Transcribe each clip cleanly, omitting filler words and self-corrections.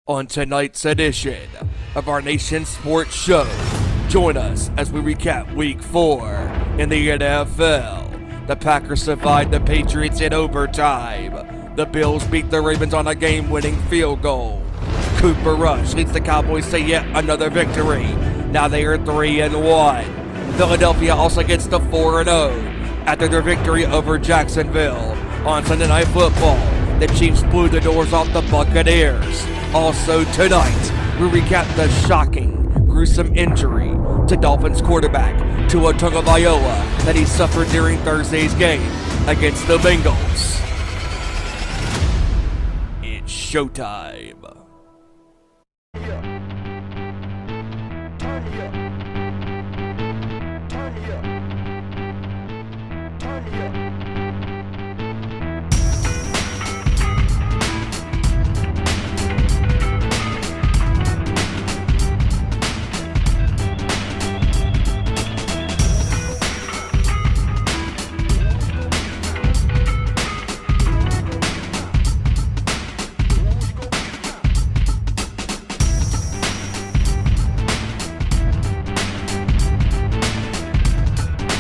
On tonight's edition of our nation's sports show, join us as we recap Week 4 in the NFL. The Packers survived the Patriots in overtime. The Bills beat the Ravens on a game-winning field goal. Cooper Rush leads the Cowboys to yet another victory. Now they are 3-1. Philadelphia also gets to 4-0 after their victory over Jacksonville. On Sunday Night Football, the Chiefs blew the doors off the Buccaneers. Also tonight, we recap the shocking, gruesome injury to Dolphins quarterback Tua Tagovailoa that he suffered during Thursday's game against the Bengals. It's showtime.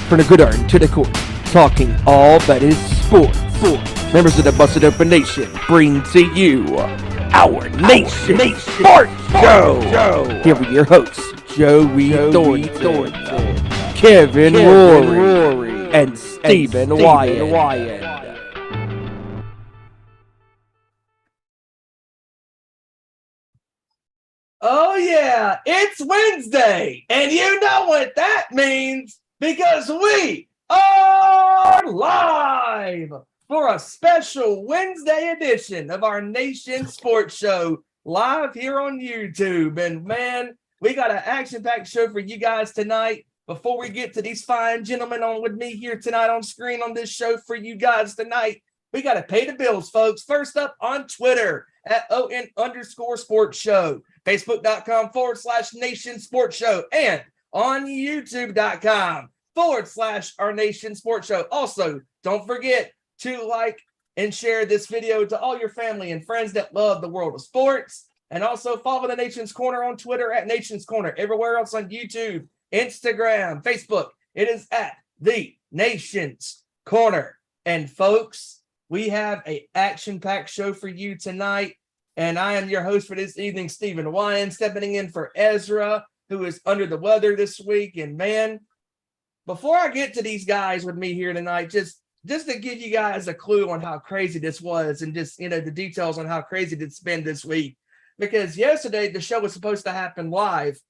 From the gridiron to the court, talking all that is sports. Members of the Busted Open Nation bring to you our Nation Sports Show. Here are your hosts, Joey Thornton, Kevin Rory, and Stephen Wyand. Oh yeah, it's Wednesday, and you know what that means. Because we are live for a special Wednesday edition of our Nation Sports Show live here on YouTube. And man, we got an action-packed show for you guys tonight. Before we get to these fine gentlemen on with me here tonight on screen on this show for you guys tonight, we got to pay the bills, folks. First up on Twitter at @ON_sports show, Facebook.com/Nation Sports Show, and on YouTube.com/Our Nation Sports Show. Also, don't forget to like and share this video to all your family and friends that love the world of sports. And also follow the Nation's Corner on Twitter at Nation's Corner. Everywhere else on YouTube, Instagram, Facebook, it is at the Nation's Corner. And folks, we have an action-packed show for you tonight. And I am your host for this evening, Stephen Wyand, stepping in for Ezra, who is under the weather this week. And man, before I get to these guys with me here tonight, just to give you guys a clue on how crazy this was and just, the details on how crazy it's been this week. Because yesterday, the show was supposed to happen live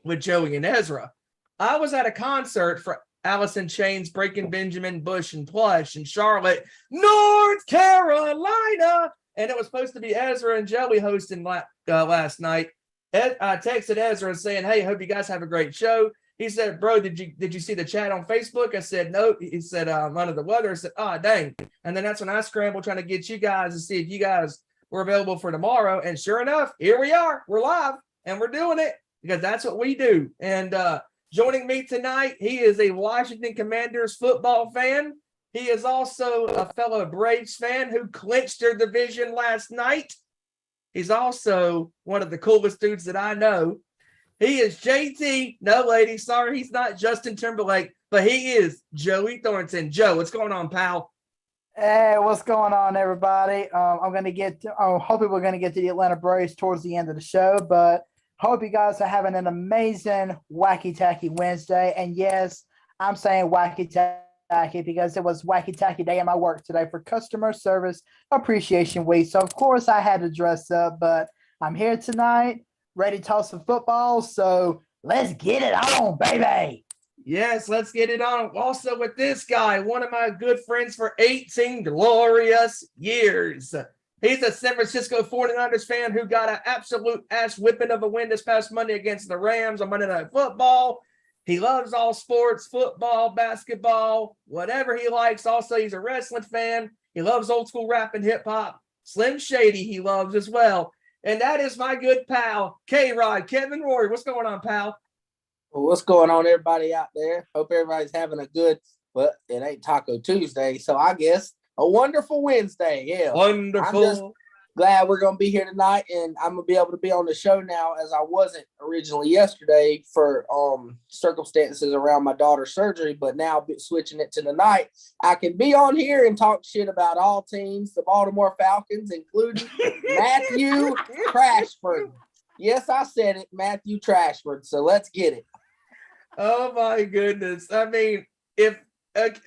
with Joey and Ezra. I was at a concert for Alice in Chains, Breaking Benjamin, Bush, and Plush in Charlotte, North Carolina. And it was supposed to be Ezra and Joey hosting last night. I texted Ezra saying, hey, hope you guys have a great show. He said, bro, did you see the chat on Facebook? I said, no. He said, I'm under the weather. I said, oh, dang. And then that's when I scrambled trying to get you guys to see if you guys were available for tomorrow. And sure enough, here we are. We're live and we're doing it because that's what we do. And joining me tonight, he is a Washington Commanders football fan. He is also a fellow Braves fan who clinched their division last night. He's also one of the coolest dudes that I know. He is JT. No, lady, sorry, he's not Justin Timberlake, but he is Joey Thornton. Joe, what's going on, pal? Hey, what's going on, everybody? Hoping we're going to get to the Atlanta Braves towards the end of the show, but hope you guys are having an amazing wacky-tacky Wednesday. And yes, I'm saying wacky-tacky because it was wacky-tacky day at my work today for Customer Service Appreciation Week. So, of course, I had to dress up, but I'm here tonight, ready to talk some football. So let's get it on, baby. Yes, let's get it on. Also with this guy, one of my good friends for 18 glorious years. He's a San Francisco 49ers fan who got an absolute ass whipping of a win this past Monday against the Rams on Monday Night Football. He loves all sports, football, basketball, whatever he likes. Also, he's a wrestling fan. He loves old school rap and hip hop. Slim Shady he loves as well. And that is my good pal, K-Rod, Kevin Rory. What's going on, pal? Well, what's going on, everybody out there? Hope everybody's having a good, well, it ain't Taco Tuesday, so I guess a wonderful Wednesday. Yeah. Wonderful. glad we're going to be here tonight, and I'm going to be able to be on the show now as I wasn't originally yesterday for circumstances around my daughter's surgery, but now switching it to tonight, I can be on here and talk shit about all teams, the Baltimore Falcons, including Matthew Trashford. Yes, I said it, Matthew Trashford, so let's get it. Oh, my goodness. I mean, if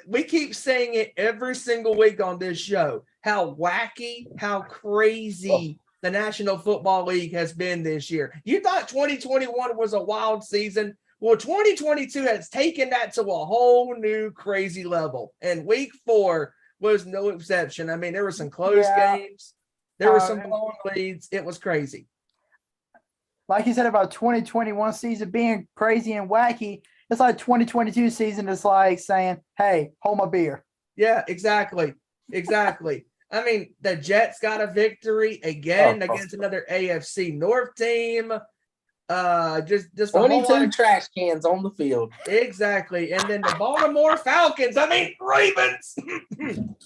we keep saying it every single week on this show, how wacky, how crazy the National Football League has been this year. You thought 2021 was a wild season. Well, 2022 has taken that to a whole new crazy level. And week 4 was no exception. I mean, there were some close games. There were some blown leads. It was crazy. Like you said about 2021 season being crazy and wacky, it's like 2022 season is like saying, hey, hold my beer. Yeah, exactly. I mean, the Jets got a victory again against another AFC North team. Just 22 trash cans on the field. Exactly. And then the Baltimore Falcons, Ravens.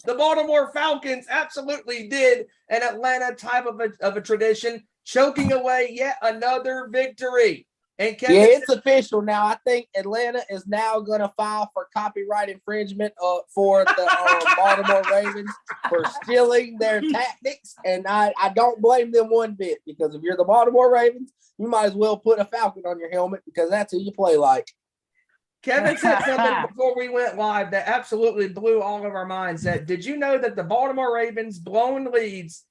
The Baltimore Falcons absolutely did an Atlanta type of a tradition, choking away yet another victory. And Kevin, it's official now. I think Atlanta is now going to file for copyright infringement for the Baltimore Ravens for stealing their tactics. And I don't blame them one bit, because if you're the Baltimore Ravens, you might as well put a Falcon on your helmet, because that's who you play like. Kevin said something before we went live that absolutely blew all of our minds. That did you know that the Baltimore Ravens blown leads?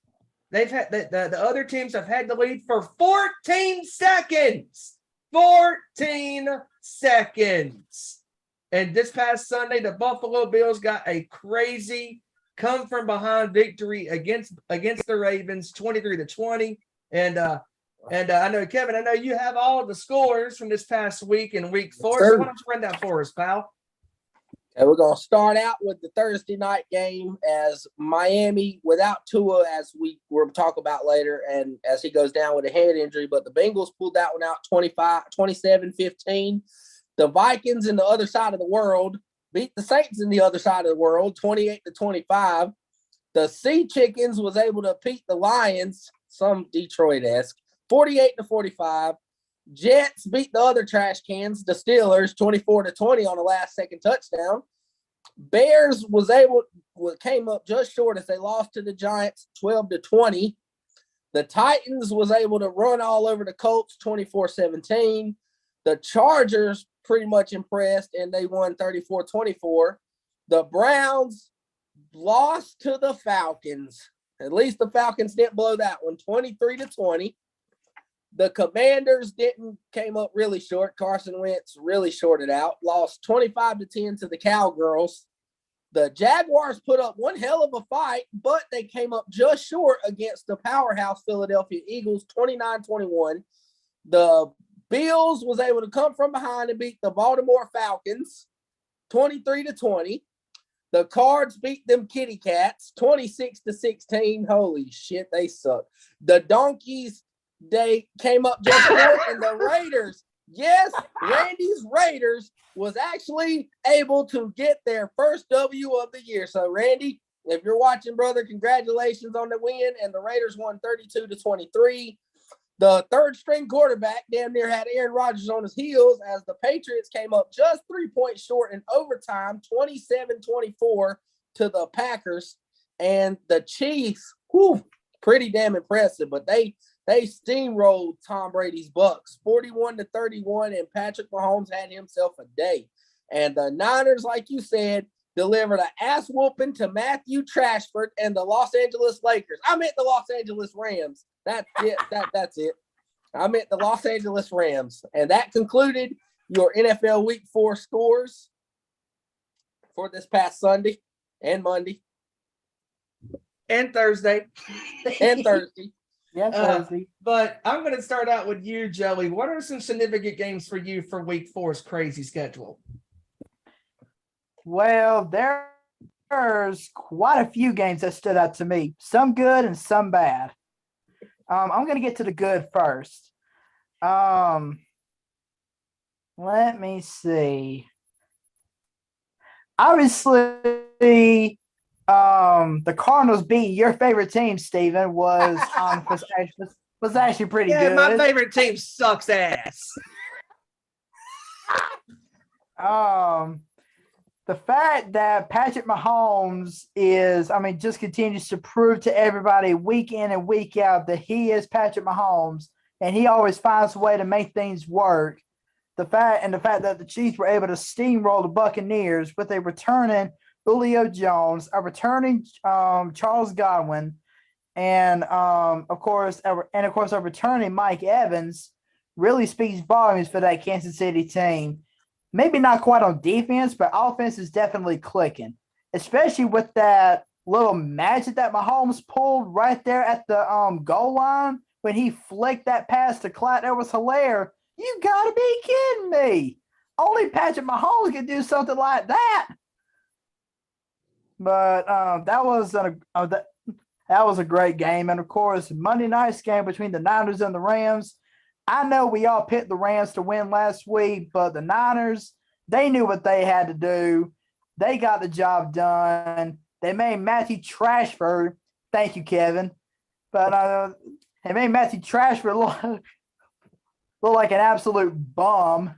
They've had the other teams have had the lead for 14 seconds. 14 seconds. And this past Sunday, the Buffalo Bills got a crazy come from behind victory against the Ravens, 23-20. And I know, Kevin, I know you have all of the scores from this past week in week 4. So why don't you run that for us, pal? And we're going to start out with the Thursday night game as Miami without Tua, as we will talk about later, and as he goes down with a head injury. But the Bengals pulled that one out 27-15. The Vikings in the other side of the world beat the Saints in the other side of the world 28-25. The Sea Chickens was able to beat the Lions, some Detroit-esque, 48-45. Jets beat the other trash cans, the Steelers, 24-20 on the last second touchdown. Bears came up just short as they lost to the Giants 12-20. The Titans was able to run all over the Colts 24-17. The Chargers pretty much impressed, and they won 34-24. The Browns lost to the Falcons. At least the Falcons didn't blow that one, 23-20. The Commanders came up really short. Carson Wentz really shorted out. Lost 25-10 to the Cowgirls. The Jaguars put up one hell of a fight, but they came up just short against the powerhouse Philadelphia Eagles, 29-21. The Bills was able to come from behind and beat the Baltimore Falcons, 23-20. The Cards beat them Kitty Cats, 26-16. Holy shit, they suck. The Donkeys, they came up just short, and the Raiders, yes, Randy's Raiders was actually able to get their first W of the year. So, Randy, if you're watching, brother, congratulations on the win. And the Raiders won 32-23. The third-string quarterback damn near had Aaron Rodgers on his heels as the Patriots came up just 3 points short in overtime, 27-24 to the Packers. And the Chiefs, pretty damn impressive, but they steamrolled Tom Brady's Bucks 41-31, and Patrick Mahomes had himself a day. And the Niners, like you said, delivered an ass whooping to Matthew Trashford and the Los Angeles Lakers. I meant the Los Angeles Rams. That's it. That's it. I meant the Los Angeles Rams. And that concluded your NFL Week 4 scores for this past Sunday and Monday. And Thursday. And Thursday. Yeah, but I'm going to start out with you, Joey. What are some significant games for you for Week 4's crazy schedule? Well, there's quite a few games that stood out to me. Some good and some bad. I'm going to get to the good first. Let me see. Obviously, the Cardinals beating your favorite team, Steven, was actually pretty Yeah, good. my favorite team sucks ass. The fact that Patrick Mahomes just continues to prove to everybody week in and week out that he is Patrick Mahomes and he always finds a way to make things work. The fact that the Chiefs were able to steamroll the Buccaneers with a returning Julio Jones, a returning Charles Godwin, and of course a returning Mike Evans really speaks volumes for that Kansas City team. Maybe not quite on defense, but offense is definitely clicking, especially with that little magic that Mahomes pulled right there at the goal line when he flicked that pass to Clyde. That was hilarious. You gotta be kidding me. Only Patrick Mahomes can do something like that. But that was a great game. And of course, Monday night's game between the Niners and the Rams. I know we all picked the Rams to win last week, but the Niners, they knew what they had to do. They got the job done. They made Matthew Trashford, thank you, Kevin, but they made Matthew Trashford look like an absolute bum.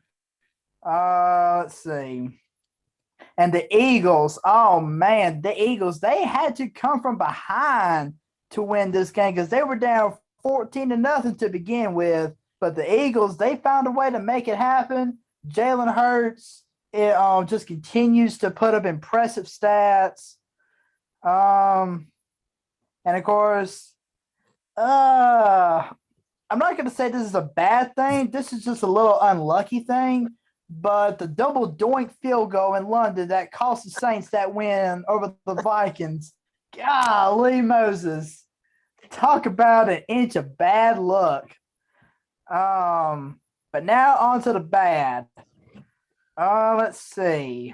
Let's see. And the Eagles, oh man, they had to come from behind to win this game because they were down 14-0 to begin with. But the Eagles, they found a way to make it happen. Jalen Hurts, just continues to put up impressive stats. And of course, I'm not going to say this is a bad thing. This is just a little unlucky thing. But the double doink field goal in London that cost the Saints that win over the Vikings. Golly Moses. Talk about an inch of bad luck. But now on to the bad. Let's see.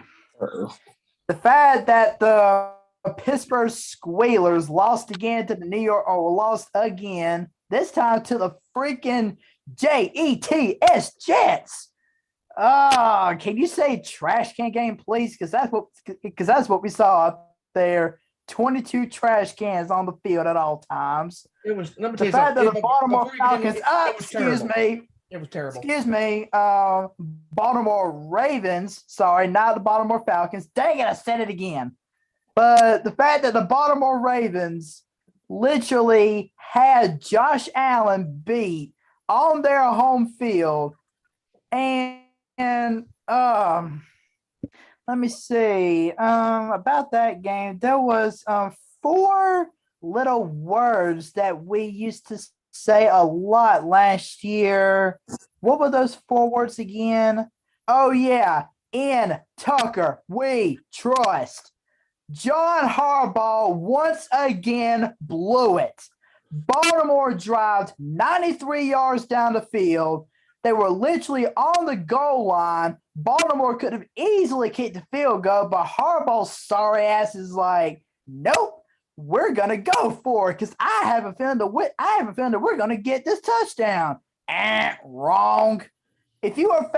The fact that the Pittsburgh Squealers lost again to the lost again, this time to the freaking Jets, Jets. Can you say trash can game, please? Because that's what we saw up there. 22 trash cans on the field at all times. It was the fact that the Baltimore Falcons. Excuse me. It was terrible. Excuse me. Baltimore Ravens. Sorry, not the Baltimore Falcons. Dang it, I said it again. But the fact that the Baltimore Ravens literally had Josh Allen beat on their home field, and let me see. About that game, there was 4 little words that we used to say a lot last year. What were those 4 words again? Oh yeah, in Tucker we trust. John Harbaugh once again blew it. Baltimore drives 93 yards down the field. They were literally on the goal line. Baltimore could have easily kicked the field goal, but Harbaugh's sorry ass is like, nope, we're gonna go for it because I have a feeling that we're gonna get this touchdown. Wrong. If you are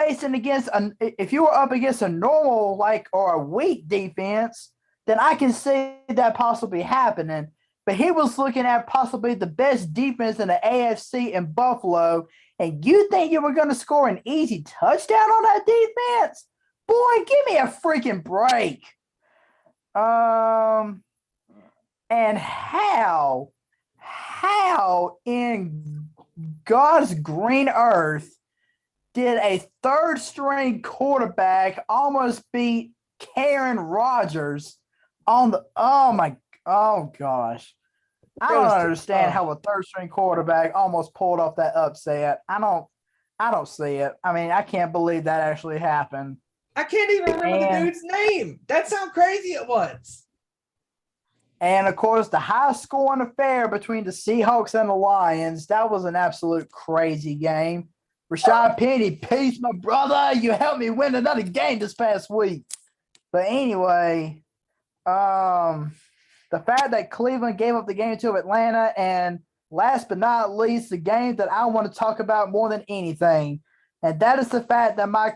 up against a normal or a weak defense, then I can see that possibly happening. But he was looking at possibly the best defense in the AFC in Buffalo. And you think you were going to score an easy touchdown on that defense? Boy, give me a freaking break. And how in God's green earth did a third-string quarterback almost beat Karen Rodgers on the – oh, gosh. I don't understand how a third-string quarterback almost pulled off that upset. I don't see it. I mean, I can't believe that actually happened. I can't even remember the dude's name. That's how crazy it was. And, of course, the high-scoring affair between the Seahawks and the Lions, that was an absolute crazy game. Rashad Penny, peace, my brother. You helped me win another game this past week. But anyway, the fact that Cleveland gave up the game to Atlanta, and last but not least, the game that I want to talk about more than anything, and that is the fact that my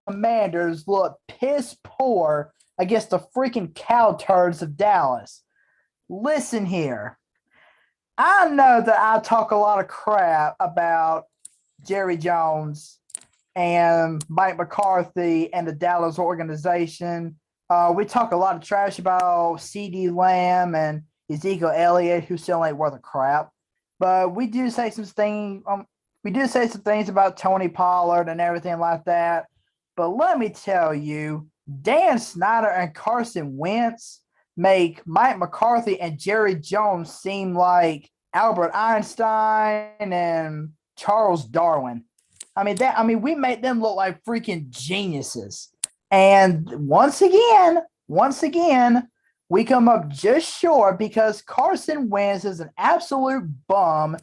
Commanders look piss poor against the freaking cow turds of Dallas. Listen here. I know that I talk a lot of crap about Jerry Jones and Mike McCarthy and the Dallas organization. We talk a lot of trash about CD Lamb and Ezekiel Elliott, who still ain't worth a crap. But we do say some things. We do say some things about Tony Pollard and everything like that. But let me tell you, Dan Snyder and Carson Wentz make Mike McCarthy and Jerry Jones seem like Albert Einstein and Charles Darwin. We made them look like freaking geniuses. And once again, we come up just short because Carson Wentz is an absolute bum.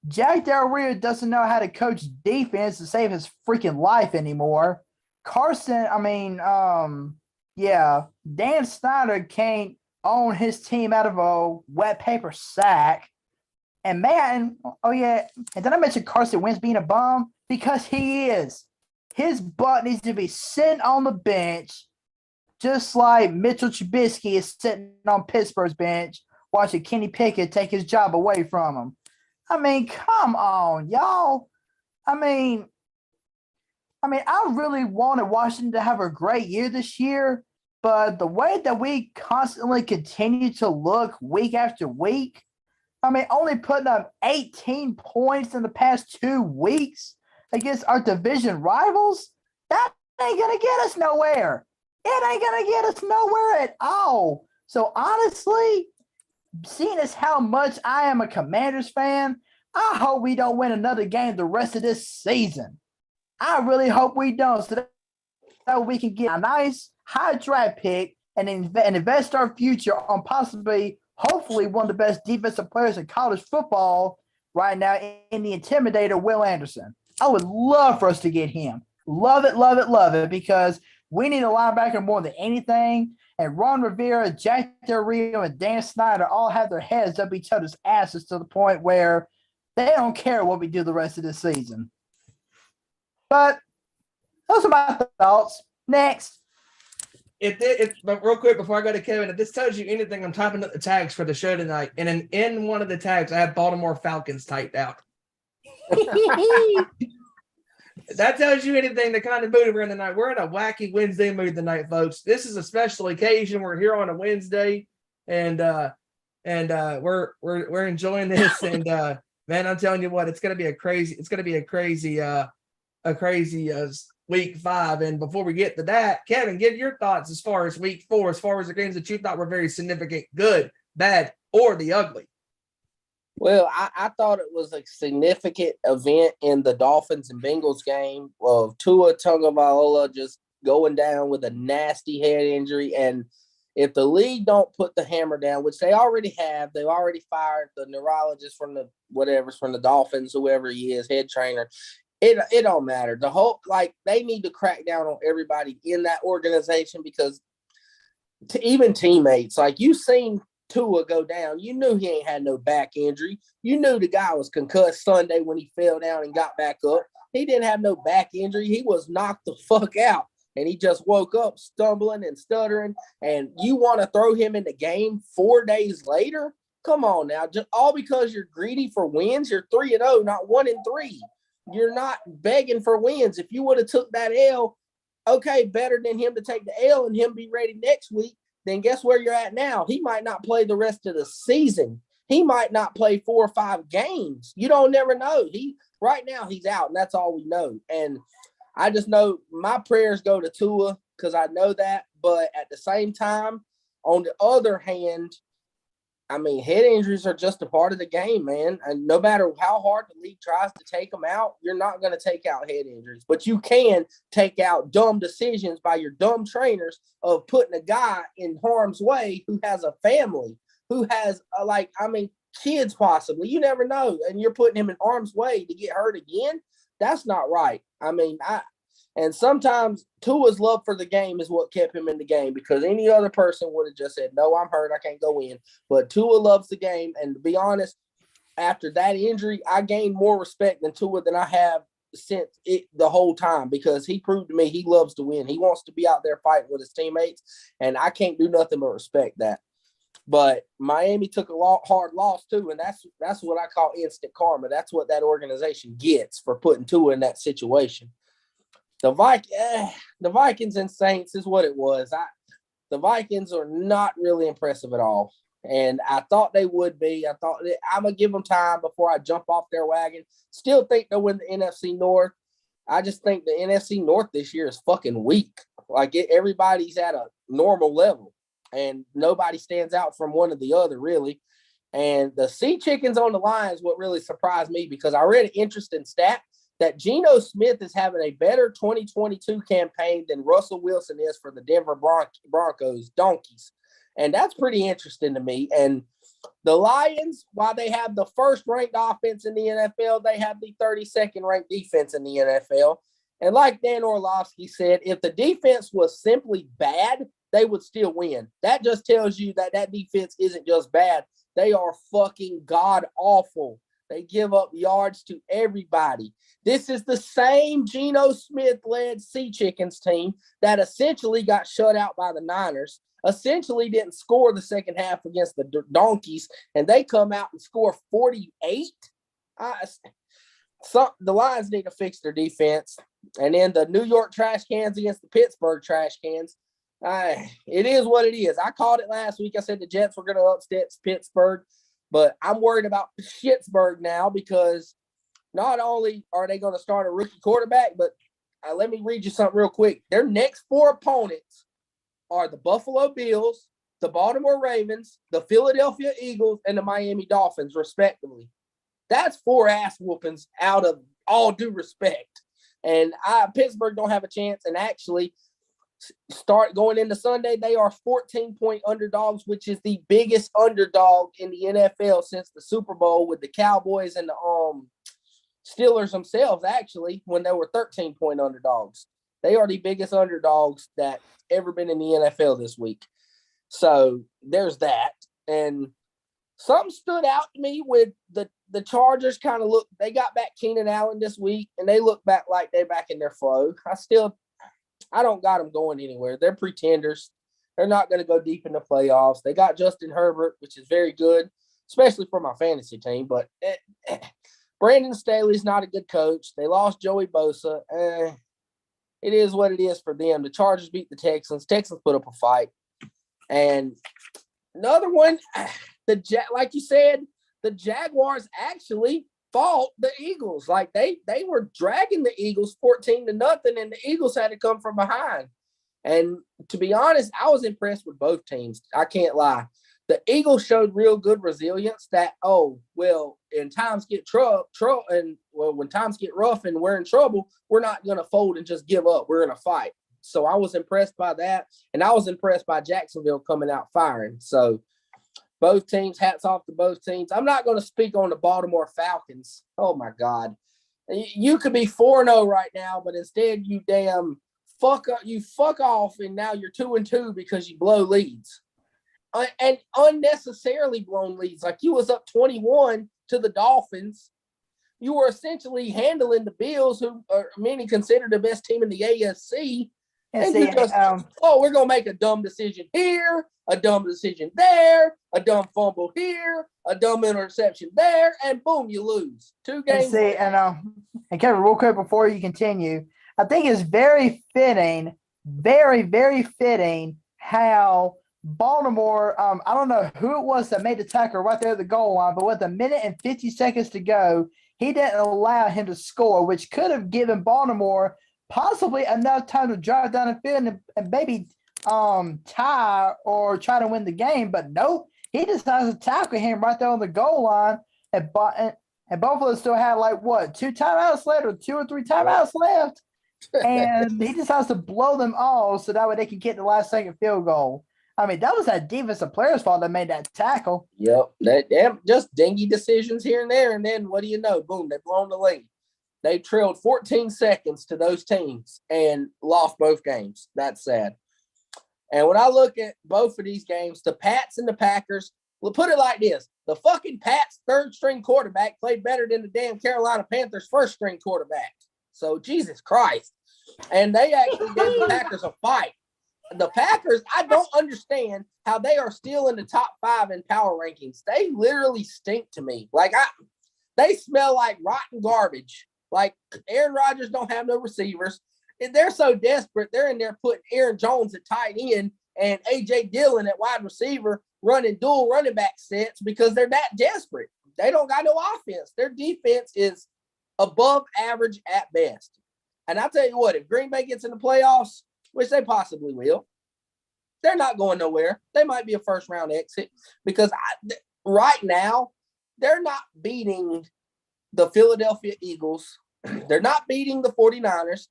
Jack Del Rio doesn't know how to coach defense to save his freaking life anymore. Dan Snyder can't own his team out of a wet paper sack. And man, and then I mentioned Carson Wentz being a bum because he is. His butt needs to be sitting on the bench, just like Mitchell Trubisky is sitting on Pittsburgh's bench, watching Kenny Pickett take his job away from him. Come on, y'all. I really wanted Washington to have a great year this year, but the way that we constantly continue to look week after week, only putting up 18 points in the past 2 weeks against our division rivals, that ain't going to get us nowhere. It ain't going to get us nowhere at all. So honestly, seeing as how much I am a Commanders fan, I hope we don't win another game the rest of this season. I really hope we don't, so that we can get a nice high draft pick and invest our future on hopefully one of the best defensive players in college football right now in the Intimidator, Will Anderson. I would love for us to get him. Love it, because we need a linebacker more than anything. And Ron Rivera, Jack Del Rio, and Dan Snyder all have their heads up each other's asses to the point where they don't care what we do the rest of the season. But those are my thoughts. Next. But real quick before I go to Kevin, if this tells you anything, I'm typing up the tags for the show tonight. And in one of the tags, I have Baltimore Falcons typed out. That tells you anything, the kind of mood we're in tonight. We're in a wacky Wednesday mood tonight, folks. This is a special occasion. We're here on a Wednesday, and we're enjoying this. And man, I'm telling you what, it's gonna be a crazy week 5. And before we get to that, Kevin, give your thoughts as far as week 4, as far as the games that you thought were very significant, good, bad, or the ugly. Well, I thought it was a significant event in the Dolphins and Bengals game of Tua Tagovailoa just going down with a nasty head injury. And if the league don't put the hammer down, which they already have, they've already fired the neurologist from the Dolphins, whoever he is, head trainer. It don't matter. The whole, they need to crack down on everybody in that organization because even teammates, you seen Tua go down. You knew he ain't had no back injury. You knew the guy was concussed Sunday when he fell down and got back up. He didn't have no back injury. He was knocked the fuck out. And he just woke up stumbling and stuttering. And you want to throw him in the game 4 days later? Come on now. Just all because you're greedy for wins. You're 3-0, not 1-3. You're not begging for wins. If you would have took that L, okay, better than him to take the L and him be ready next week. Then guess where you're at now? He might not play the rest of the season. He might not play 4 or 5 games. You don't never know. Right now he's out, and that's all we know. And I just know my prayers go to Tua because I know that. But at the same time, on the other hand, head injuries are just a part of the game, man. And no matter how hard the league tries to take them out, you're not going to take out head injuries. But you can take out dumb decisions by your dumb trainers of putting a guy in harm's way who has a family, who has, kids possibly. You never know. And you're putting him in harm's way to get hurt again. That's not right. And sometimes Tua's love for the game is what kept him in the game because any other person would have just said, no, I'm hurt. I can't go in. But Tua loves the game. And to be honest, after that injury, I gained more respect than Tua than I have since the whole time, because he proved to me he loves to win. He wants to be out there fighting with his teammates, and I can't do nothing but respect that. But Miami took a hard loss too, and that's what I call instant karma. That's what that organization gets for putting Tua in that situation. The Vikings and Saints is what it was. The Vikings are not really impressive at all, and I thought they would be. I thought I'm going to give them time before I jump off their wagon. Still think they'll win the NFC North. I just think the NFC North this year is fucking weak. Like everybody's at a normal level, and nobody stands out from one or the other, really. And the Sea Chickens on the line is what really surprised me, because I read an interesting stat that Geno Smith is having a better 2022 campaign than Russell Wilson is for the Denver Broncos Donkeys. And that's pretty interesting to me. And the Lions, while they have the first-ranked offense in the NFL, they have the 32nd ranked defense in the NFL. And like Dan Orlovsky said, if the defense was simply bad, they would still win. That just tells you that defense isn't just bad. They are fucking god-awful. They give up yards to everybody. This is the same Geno Smith-led Sea Chickens team that essentially got shut out by the Niners, essentially didn't score the second half against the Donkeys, and they come out and score 48. The Lions need to fix their defense. And then the New York Trash Cans against the Pittsburgh Trash Cans. It is what it is. I called it last week. I said the Jets were going to upset Pittsburgh, but I'm worried about Pittsburgh now, because not only are they going to start a rookie quarterback, but let me read you something real quick. Their next 4 opponents are the Buffalo Bills, the Baltimore Ravens, the Philadelphia Eagles, and the Miami Dolphins, respectively. That's 4 ass whoopings out of all due respect. And Pittsburgh don't have a chance. And actually, start going into Sunday, they are 14-point underdogs, which is the biggest underdog in the NFL since the Super Bowl with the Cowboys and the Steelers themselves, actually, when they were 13-point underdogs. They are the biggest underdogs that ever been in the NFL this week. So there's that. And something stood out to me with the Chargers. Kind of they got back Keenan Allen this week, and they look back like they're back in their flow. I don't got them going anywhere. They're pretenders. They're not going to go deep in the playoffs. They got Justin Herbert, which is very good, especially for my fantasy team. But Brandon Staley's not a good coach. They lost Joey Bosa. It is what it is for them. The Chargers beat the Texans. Texans put up a fight. And another one, like you said, the Jaguars actually fought the Eagles. Like they were dragging the Eagles 14-0, and the Eagles had to come from behind. And to be honest, I was impressed with both teams. I can't lie. The Eagles showed real good resilience that, when times get when times get rough and we're in trouble, we're not going to fold and just give up. We're going to fight. So I was impressed by that. And I was impressed by Jacksonville coming out firing. So both teams, hats off to both teams. I'm not going to speak on the Baltimore Falcons. Oh, my God. You could be 4-0 right now, but instead you fuck off, and now you're 2-2 because you blow leads. And unnecessarily blown leads. Like you was up 21 to the Dolphins. You were essentially handling the Bills, who are many considered the best team in the AFC. And you just, we're going to make a dumb decision here, a dumb decision there, a dumb fumble here, a dumb interception there, and boom, you lose. 2 games. And Kevin, real quick before you continue, I think it's very fitting, very, very fitting how Baltimore, I don't know who it was that made the tackle right there at the goal line, but with 1:50 to go, he didn't allow him to score, which could have given Baltimore possibly enough time to drive down the field and maybe tie or try to win the game. But nope, he decides to tackle him right there on the goal line, and Buffalo still had 2 timeouts left or 2 or 3 timeouts left, and he decides to blow them all so that way they can get the last second field goal. I mean, that was that defensive player's fault that made that tackle. Yep. Just dingy decisions here and there. And then what do you know? Boom, they've blown the lead. They trailed 14 seconds to those teams and lost both games. That's sad. And when I look at both of these games, the Pats and the Packers, we'll put it like this. The fucking Pats' third-string quarterback played better than the damn Carolina Panthers' first-string quarterback. So Jesus Christ. And they actually gave the Packers a fight. The Packers, I don't understand how they are still in the top 5 in power rankings. They literally stink to me. They smell like rotten garbage. Like Aaron Rodgers don't have no receivers. And they're so desperate, they're in there putting Aaron Jones at tight end and A.J. Dillon at wide receiver running dual running back sets because they're that desperate. They don't got no offense. Their defense is above average at best. And I'll tell you what, if Green Bay gets in the playoffs, which they possibly will, they're not going nowhere. They might be a first-round exit because right now, they're not beating the Philadelphia Eagles. They're not beating the 49ers.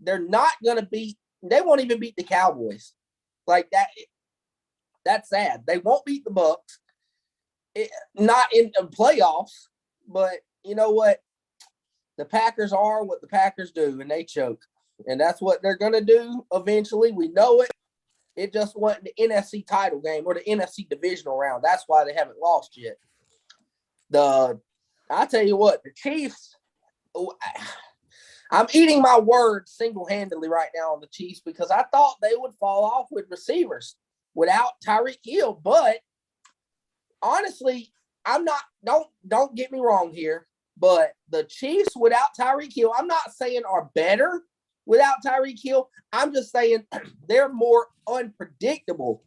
They're not going to beat – they won't even beat the Cowboys. Like that – that's sad. They won't beat the Bucks. Not in the playoffs, but you know what? The Packers are what the Packers do, and they choke. And that's what they're going to do eventually. We know it. It just wasn't the NFC title game or the NFC divisional round. That's why they haven't lost yet. I tell you what, the Chiefs – I'm eating my words single-handedly right now on the Chiefs because I thought they would fall off with receivers without Tyreek Hill. But honestly, I'm not – don't get me wrong here, but the Chiefs without Tyreek Hill, I'm not saying are better without Tyreek Hill. I'm just saying they're more unpredictable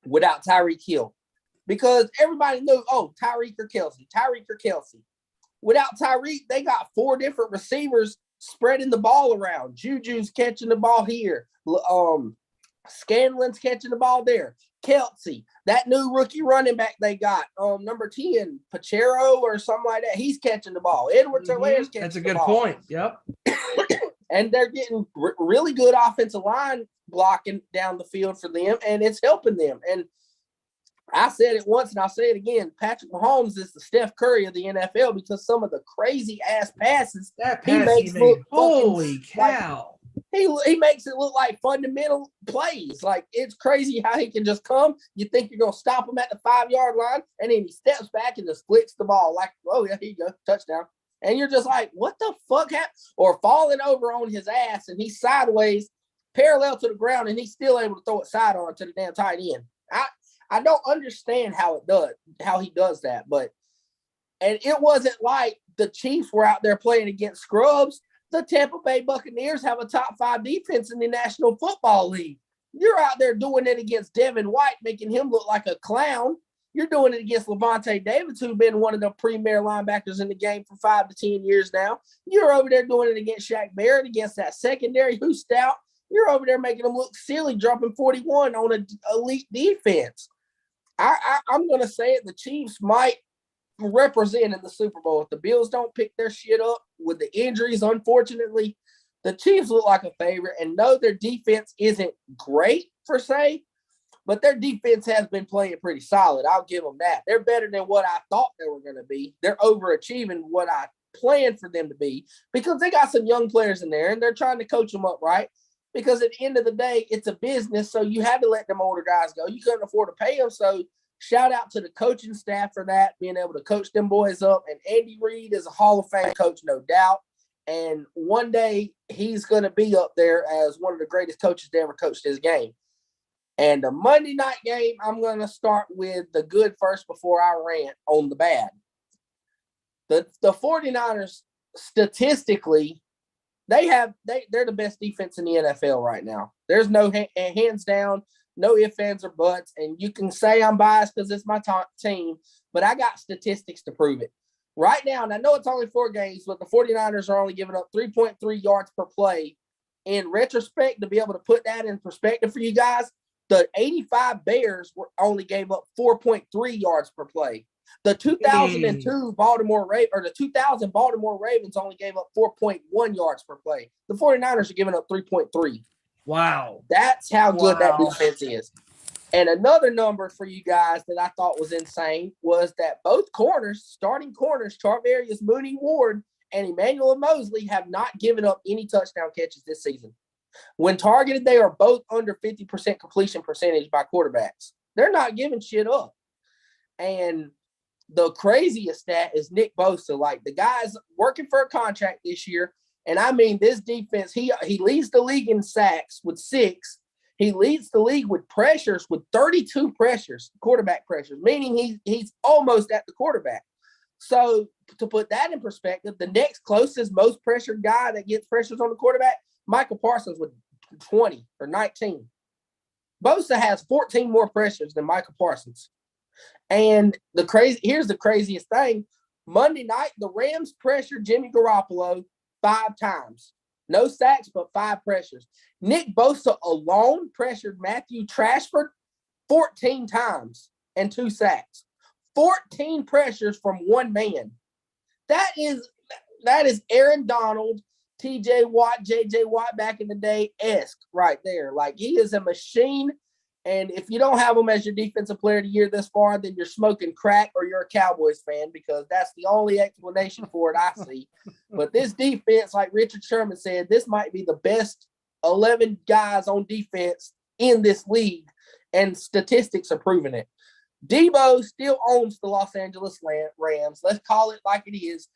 without Tyreek Hill because everybody knew, Tyreek or Kelsey. Without Tyreek, they got 4 different receivers spreading the ball around. Juju's catching the ball here. Scanlon's catching the ball there. Kelsey, that new rookie running back they got, number 10, Pachero or something like that, he's catching the ball. Edward Tolaire's catching That's a the good ball. point. Yep. And they're getting really good offensive line blocking down the field for them, and it's helping them. And I said it once and I'll say it again. Patrick Mahomes is the Steph Curry of the NFL because some of the crazy ass passes He makes look holy cow. He makes it look like fundamental plays. Like it's crazy how he can just come. You think you're gonna stop him at the 5-yard line, and then he steps back and just flicks the ball like, oh yeah, here you go, touchdown. And you're just like, what the fuck happened? Or falling over on his ass and he's sideways, parallel to the ground, and he's still able to throw it sidearm to the damn tight end. I don't understand how he does that, and it wasn't like the Chiefs were out there playing against scrubs. The Tampa Bay Buccaneers have a top 5 defense in the National Football League. You're out there doing it against Devin White, making him look like a clown. You're doing it against Levante Davis, who's been one of the premier linebackers in the game for 5 to 10 years now. You're over there doing it against Shaq Barrett, against that secondary who's stout. You're over there making them look silly, dropping 41 on an elite defense. I'm going to say it. The Chiefs might represent in the Super Bowl. If the Bills don't pick their shit up with the injuries, unfortunately, the Chiefs look like a favorite. And no, their defense isn't great per se, but their defense has been playing pretty solid. I'll give them that. They're better than what I thought they were going to be. They're overachieving what I planned for them to be because they got some young players in there and they're trying to coach them up right. Because at the end of the day, it's a business, so you had to let them older guys go. You couldn't afford to pay them, so shout out to the coaching staff for that, being able to coach them boys up. And Andy Reid is a Hall of Fame coach, no doubt. And one day he's going to be up there as one of the greatest coaches to ever coach this game. And the Monday night game, I'm going to start with the good first before I rant on the bad. The 49ers, statistically, they're the best defense in the NFL right now. There's no hands down, no ifs, ands, or buts. And you can say I'm biased because it's my team, but I got statistics to prove it. Right now, and I know it's only 4 games, but the 49ers are only giving up 3.3 yards per play. In retrospect, to be able to put that in perspective for you guys, the 85 Bears only gave up 4.3 yards per play. The 2000 Baltimore Ravens only gave up 4.1 yards per play. The 49ers are giving up 3.3. Wow. That's how good that defense is. And another number for you guys that I thought was insane was that both starting corners, Charvarius Mooney Ward and Emmanuel Mosley, have not given up any touchdown catches this season. When targeted, they are both under 50% completion percentage by quarterbacks. They're not giving shit up. And the craziest stat is Nick Bosa. Like, the guy's working for a contract this year. And I mean, this defense, he leads the league in sacks with 6. He leads the league with pressures with 32 pressures, quarterback pressures, meaning he's almost at the quarterback. So to put that in perspective, the next closest most pressured guy that gets pressures on the quarterback, Michael Parsons with 20 or 19. Bosa has 14 more pressures than Michael Parsons. And here's the craziest thing. Monday night, the Rams pressured Jimmy Garoppolo 5 times. No sacks, but 5 pressures. Nick Bosa alone pressured Matthew Trashford 14 times and 2 sacks. 14 pressures from one man. That is Aaron Donald, TJ Watt, JJ Watt back in the day-esque right there. Like, he is a machine. And if you don't have him as your defensive player of the year this far, then you're smoking crack or you're a Cowboys fan, because that's the only explanation for it I see. But this defense, like Richard Sherman said, this might be the best 11 guys on defense in this league, and statistics are proving it. Debo still owns the Los Angeles Rams. Let's call it like it is.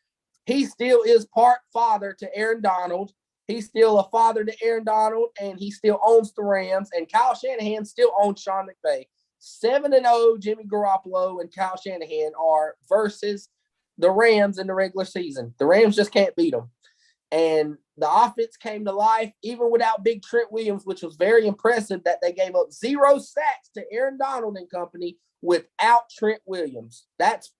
He still is part father to Aaron Donald. He's still a father to Aaron Donald, and he still owns the Rams. And Kyle Shanahan still owns Sean McVay. 7-0 Jimmy Garoppolo and Kyle Shanahan are versus the Rams in the regular season. The Rams just can't beat them. And the offense came to life even without Big Trent Williams, which was very impressive that they gave up 0 sacks to Aaron Donald and company without Trent Williams. That's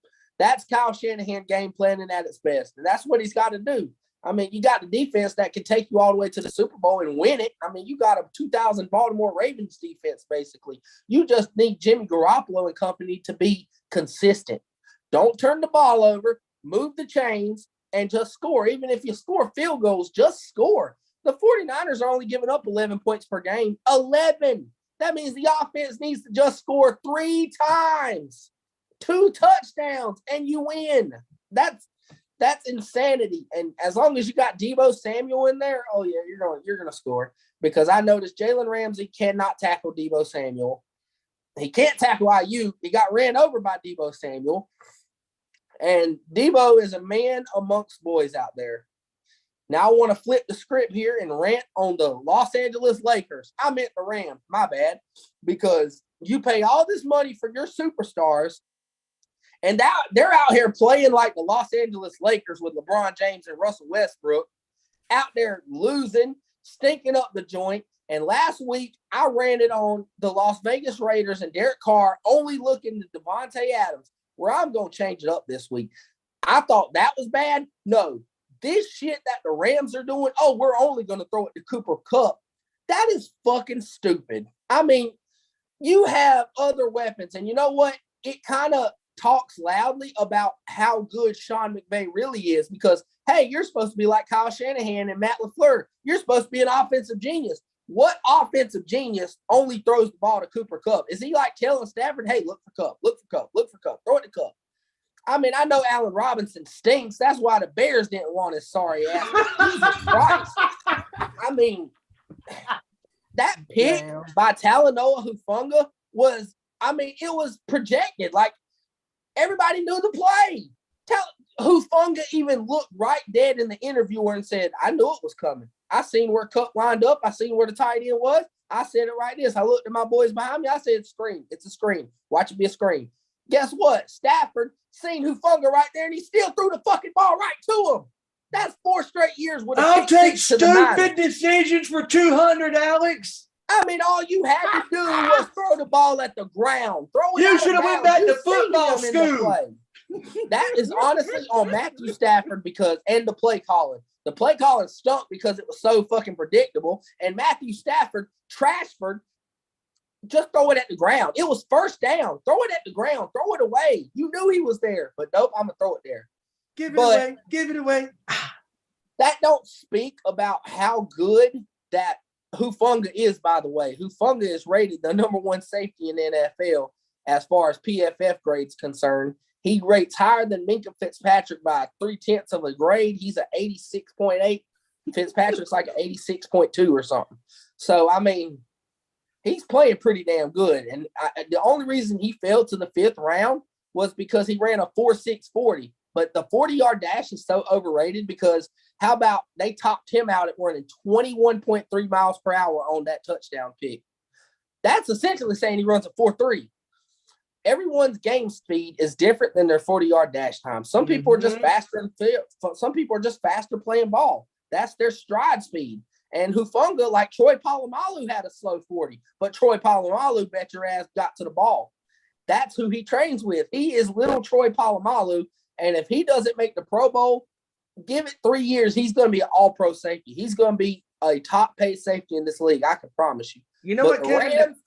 Kyle Shanahan game planning at its best. And that's what he's got to do. I mean, you got the defense that can take you all the way to the Super Bowl and win it. I mean, you got a 2000 Baltimore Ravens defense, basically. You just need Jimmy Garoppolo and company to be consistent. Don't turn the ball over, move the chains, and just score. Even if you score field goals, just score. The 49ers are only giving up 11 points per game. 11. That means the offense needs to just score 3 times. 2 touchdowns, and you win. That's insanity. And as long as you got Deebo Samuel in there, oh yeah, you're gonna score. Because I noticed Jalen Ramsey cannot tackle Deebo Samuel. He can't tackle IU. He got ran over by Deebo Samuel. And Deebo is a man amongst boys out there. Now I want to flip the script here and rant on the Los Angeles Lakers. I meant the Rams, my bad. Because you pay all this money for your superstars, and now they're out here playing like the Los Angeles Lakers with LeBron James and Russell Westbrook, out there losing, stinking up the joint. And last week, I ranted on the Las Vegas Raiders and Derek Carr only looking to Devontae Adams, where I'm going to change it up this week. I thought that was bad. No, this shit that the Rams are doing, oh, we're only going to throw it to Cooper Kupp. That is fucking stupid. I mean, you have other weapons, and you know what? It kind of talks loudly about how good Sean McVay really is, because, hey, you're supposed to be like Kyle Shanahan and Matt LaFleur. You're supposed to be an offensive genius. What offensive genius only throws the ball to Cooper Kupp? Is he like telling Stafford, hey, look for Kupp, look for Kupp, look for Kupp, throw it to Kupp? I mean, I know Allen Robinson stinks. That's why the Bears didn't want his sorry ass. Jesus Christ. I mean, that pick by Talanoa Hufanga was, I mean, it was projected. Like, everybody knew the play. Hufanga even looked right dead in the interviewer and said, I knew it was coming. I seen where Kupp lined up. I seen where the tight end was. I said it right this. I looked at my boys behind me. I said, screen. It's a screen. Watch it be a screen. Guess what? Stafford seen Hufanga right there, and he still threw the fucking ball right to him. That's 4 straight years with a I'll kick take to the 90. stupid decisions for 200, Alex. I mean, all you had to do was throw the ball at the ground. Throw it. You out should have of went bounds. back to You seen football him in the school. play. That is honestly on Matthew Stafford and the play calling. The play calling stunk because it was so fucking predictable. And Matthew Stafford, Trashford, just throw it at the ground. It was first down. Throw it at the ground. Throw it away. You knew he was there. But nope, I'm going to throw it there. Give it away. Give it away. That don't speak about how good that Hufanga is, by the way. Hufanga is rated the #1 safety in the NFL as far as PFF grades concerned. He rates higher than Minkah Fitzpatrick by 0.3 of a grade. He's an 86.8. Fitzpatrick's like an 86.2 or something. So, I mean, he's playing pretty damn good. And the only reason he fell to the 5th round was because he ran a 4.6 40. But the 40-yard dash is so overrated because how about they topped him out at running 21.3 miles per hour on that touchdown pick? That's essentially saying he runs a 4.3. Everyone's game speed is different than their 40-yard dash time. Some people are just faster in the field. Some people are just faster playing ball. That's their stride speed. And Hufanga, like Troy Polamalu, had a slow 40, but Troy Polamalu, bet your ass, got to the ball. That's who he trains with. He is little Troy Polamalu, and if he doesn't make the Pro Bowl, give it 3 years, he's going to be an all-pro safety. He's going to be a top-paid safety in this league, I can promise you. You know what, Kevin? Rams,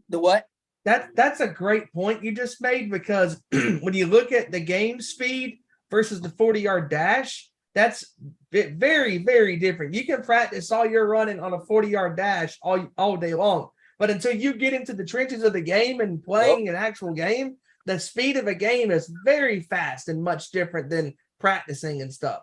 the what? That's a great point you just made, because when you look at the game speed versus the 40-yard dash, that's very, very different. You can practice all your running on a 40-yard dash all day long, but until you get into the trenches of the game and playing an actual game, the speed of a game is very fast and much different than practicing and stuff.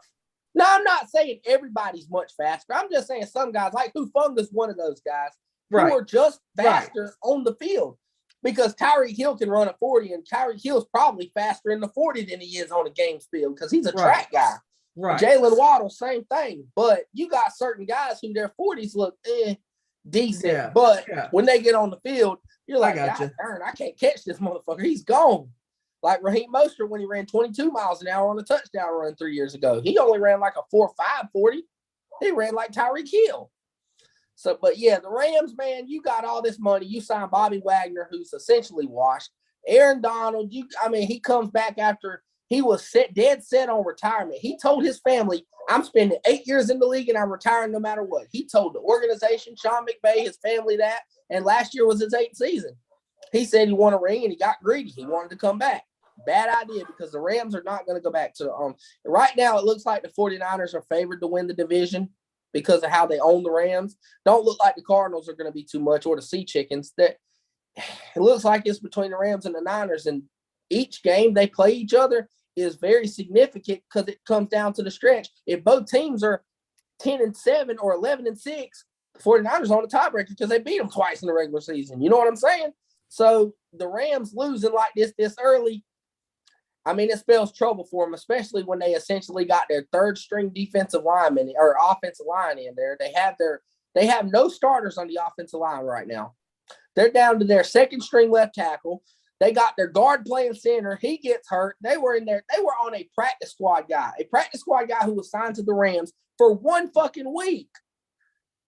No, I'm not saying everybody's much faster. I'm just saying some guys, like Hufunga's one of those guys who are just faster on the field. Because Tyreek Hill can run a 40, and Tyreek Hill's probably faster in the 40 than he is on a game field because he's a track guy. Right. Jalen Waddle, same thing. But you got certain guys who their 40s look decent. Yeah. But when they get on the field, you're like, God darn, I can't catch this motherfucker. He's gone. Like Raheem Mostert when he ran 22 miles an hour on a touchdown run 3 years ago. He only ran like a 4.5 40. He ran like Tyreek Hill. So, but yeah, the Rams, man, you got all this money. You signed Bobby Wagner, who's essentially washed. Aaron Donald, he comes back after he was dead set on retirement. He told his family, I'm spending 8 years in the league and I'm retiring no matter what. He told the organization, Sean McVay, his family that, and last year was his 8th season. He said he won a ring and he got greedy. He wanted to come back. Bad idea because the Rams are not going to go back to right now. It looks like the 49ers are favored to win the division because of how they own the Rams. Don't look like the Cardinals are going to be too much, or the Sea Chickens. That it looks like it's between the Rams and the Niners, and each game they play each other is very significant because it comes down to the stretch. If both teams are 10-7 or 11-6, the 49ers on the tiebreaker because they beat them twice in the regular season. You know what I'm saying? So the Rams losing like this early, it spells trouble for them, especially when they essentially got their third string defensive lineman or offensive line in there. They have no starters on the offensive line right now. They're down to their second string left tackle. They got their guard playing center. He gets hurt. They were on a practice squad guy who was signed to the Rams for 1 fucking week.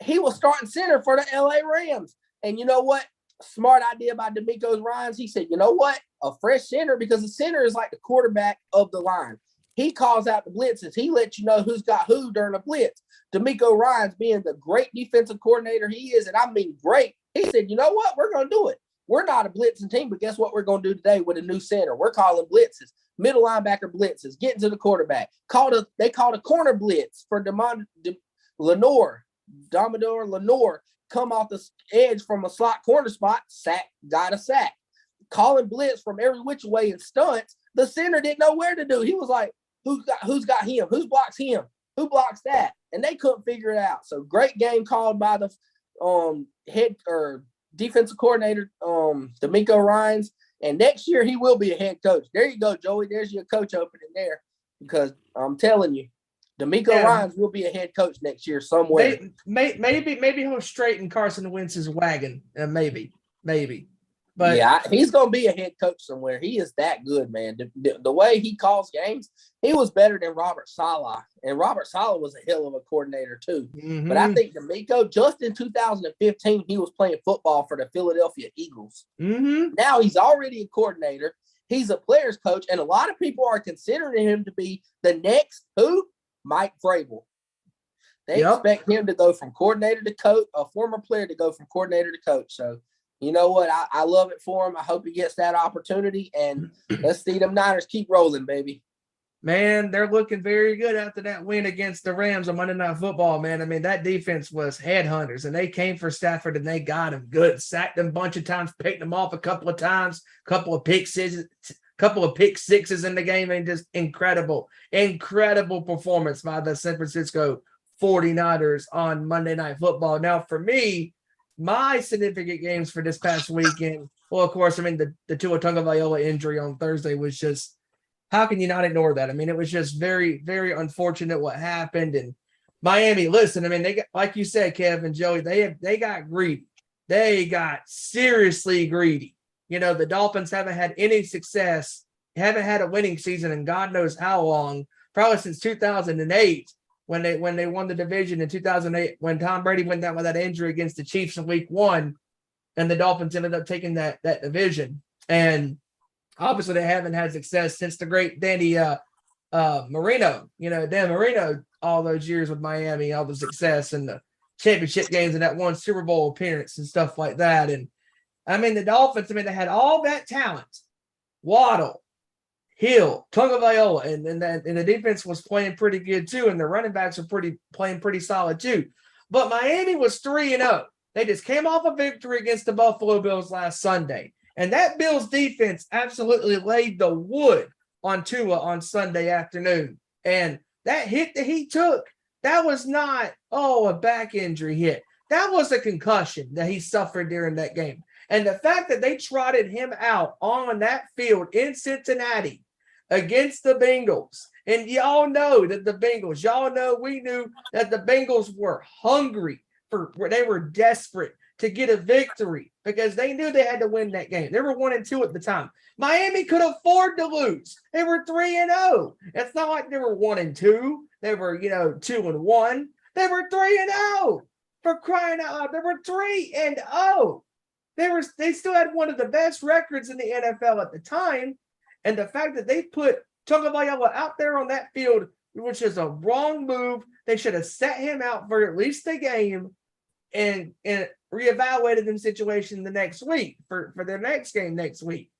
He was starting center for the LA Rams. And you know what? Smart idea by DeMeco Ryans. He said, you know what? A fresh center, because the center is like the quarterback of the line. He calls out the blitzes. He lets you know who's got who during a blitz. DeMeco Ryans, being the great defensive coordinator he is, and I mean great, he said, you know what? We're going to do it. We're not a blitzing team, but guess what we're going to do today with a new center? We're calling blitzes, middle linebacker blitzes, getting to the quarterback. They called a corner blitz for Domador Lenore, come off the edge from a slot corner spot, got a sack. Calling blitz from every which way in stunts, the center didn't know where to do. He was like, who's got him? Who blocks him? Who blocks that? And they couldn't figure it out. So great game called by the head or defensive coordinator, DeMeco Ryans. And next year he will be a head coach. There you go, Joey. There's your coach opening there. Because I'm telling you, DeMeco Ryans will be a head coach next year somewhere. Maybe he'll straighten Carson Wentz's wagon. Maybe. But yeah, he's going to be a head coach somewhere. He is that good, man. The way he calls games, he was better than Robert Saleh. And Robert Saleh was a hell of a coordinator too. Mm-hmm. But I think DeMeco, just in 2015, he was playing football for the Philadelphia Eagles. Mm-hmm. Now he's already a coordinator. He's a player's coach. And a lot of people are considering him to be the next who? Mike Vrabel. They expect him to go from coordinator to coach, a former player to go from coordinator to coach. So, you know what? I love it for him. I hope he gets that opportunity. And let's see them Niners keep rolling, baby. Man, they're looking very good after that win against the Rams on Monday Night Football, man. That defense was headhunters, and they came for Stafford, and they got him good. Sacked him a bunch of times, picked him off a couple of times, couple of pick sixes in the game, and just incredible performance by the San Francisco 49ers on Monday Night Football. Now, for me, my significant games for this past weekend Well, of course, I mean, the Tua Tagovailoa injury on Thursday was just, how can you not ignore that? I mean, it was just very, very unfortunate what happened. And Miami, listen, I mean, they got, like you said, Kevin, Joey, they got greedy. They got seriously greedy. You know, the Dolphins haven't had any success, haven't had a winning season in God knows how long, probably since 2008 when they won the division in 2008, when Tom Brady went down with that injury against the Chiefs in week 1, and the Dolphins ended up taking that division. And obviously they haven't had success since the great Danny Marino, Dan Marino, all those years with Miami, all the success and the championship games and that one Super Bowl appearance and stuff like that. And I mean, the Dolphins, I mean, they had all that talent. Waddle, Hill, Tagovailoa, and the defense was playing pretty good too, and the running backs were playing pretty solid too. But Miami was 3-0. They just came off a victory against the Buffalo Bills last Sunday. And that Bills defense absolutely laid the wood on Tua on Sunday afternoon. And that hit that he took, that was not, a back injury hit. That was a concussion that he suffered during that game. And the fact that they trotted him out on that field in Cincinnati against the Bengals, and y'all know that we knew that the Bengals were hungry. They were desperate to get a victory because they knew they had to win that game. They were 1-2 at the time. Miami could afford to lose. They were 3-0. It's not like they were 1-2. They were, 2-1. They were 3-0. For crying out loud, they were 3-0. They still had one of the best records in the NFL at the time. And the fact that they put Tagovailoa out there on that field, which is a wrong move, they should have set him out for at least the game and reevaluated the situation the next week for their next game next week,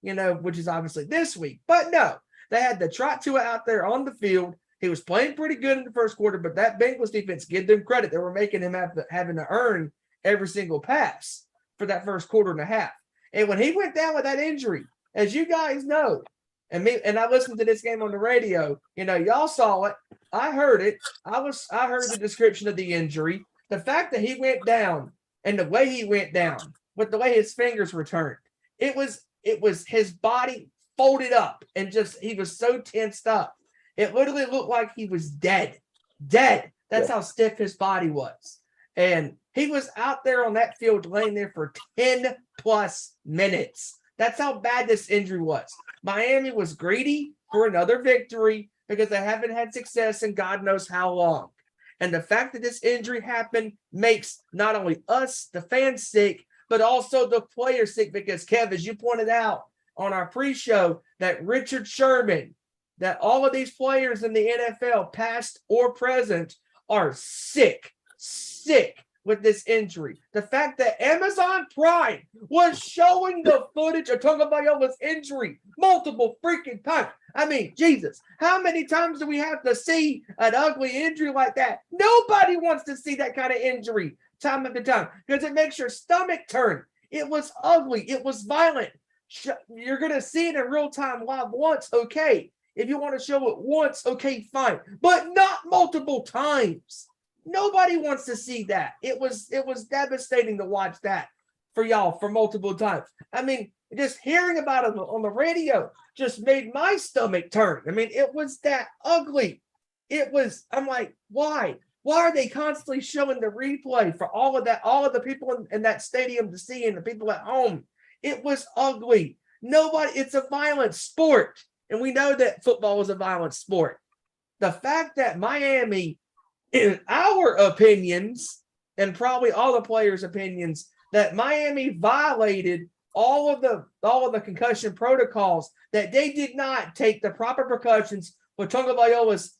which is obviously this week. But no, they had the trot Tua out there on the field. He was playing pretty good in the first quarter, but that Bengals defense, give them credit. They were making him having to earn every single pass for that first quarter and a half. And when he went down with that injury, as you guys know, and I listened to this game on the radio, y'all saw it. I heard it. I heard the description of the injury. The fact that he went down and the way he went down with the way his fingers were turned, it was his body folded up and he was so tensed up. It literally looked like he was dead. That's how stiff his body was. And he was out there on that field laying there for 10 plus minutes. That's how bad this injury was. Miami was greedy for another victory because they haven't had success in God knows how long. And the fact that this injury happened makes not only us, the fans, sick, but also the players sick because, Kev, as you pointed out on our pre-show, that Richard Sherman, that all of these players in the NFL, past or present, are sick with this injury. The fact that Amazon Prime was showing the footage of Tagovailoa's injury multiple freaking times. I mean, Jesus, how many times do we have to see an ugly injury like that? Nobody wants to see that kind of injury time after time because it makes your stomach turn. It was ugly. It was violent. You're going to see it in real time live once, okay. If you want to show it once, okay, fine. But not multiple times. Nobody wants to see that. It was devastating to watch that for y'all for multiple times. I mean, just hearing about it on the radio just made my stomach turn. I mean, it was that ugly. I'm like, why? Why are they constantly showing the replay for all of the people in that stadium to see and the people at home? It was ugly. It's a violent sport. And we know that football is a violent sport. The fact that Miami, in our opinions, and probably all the players' opinions, that Miami violated all of the concussion protocols, that they did not take the proper precautions for Tagovailoa's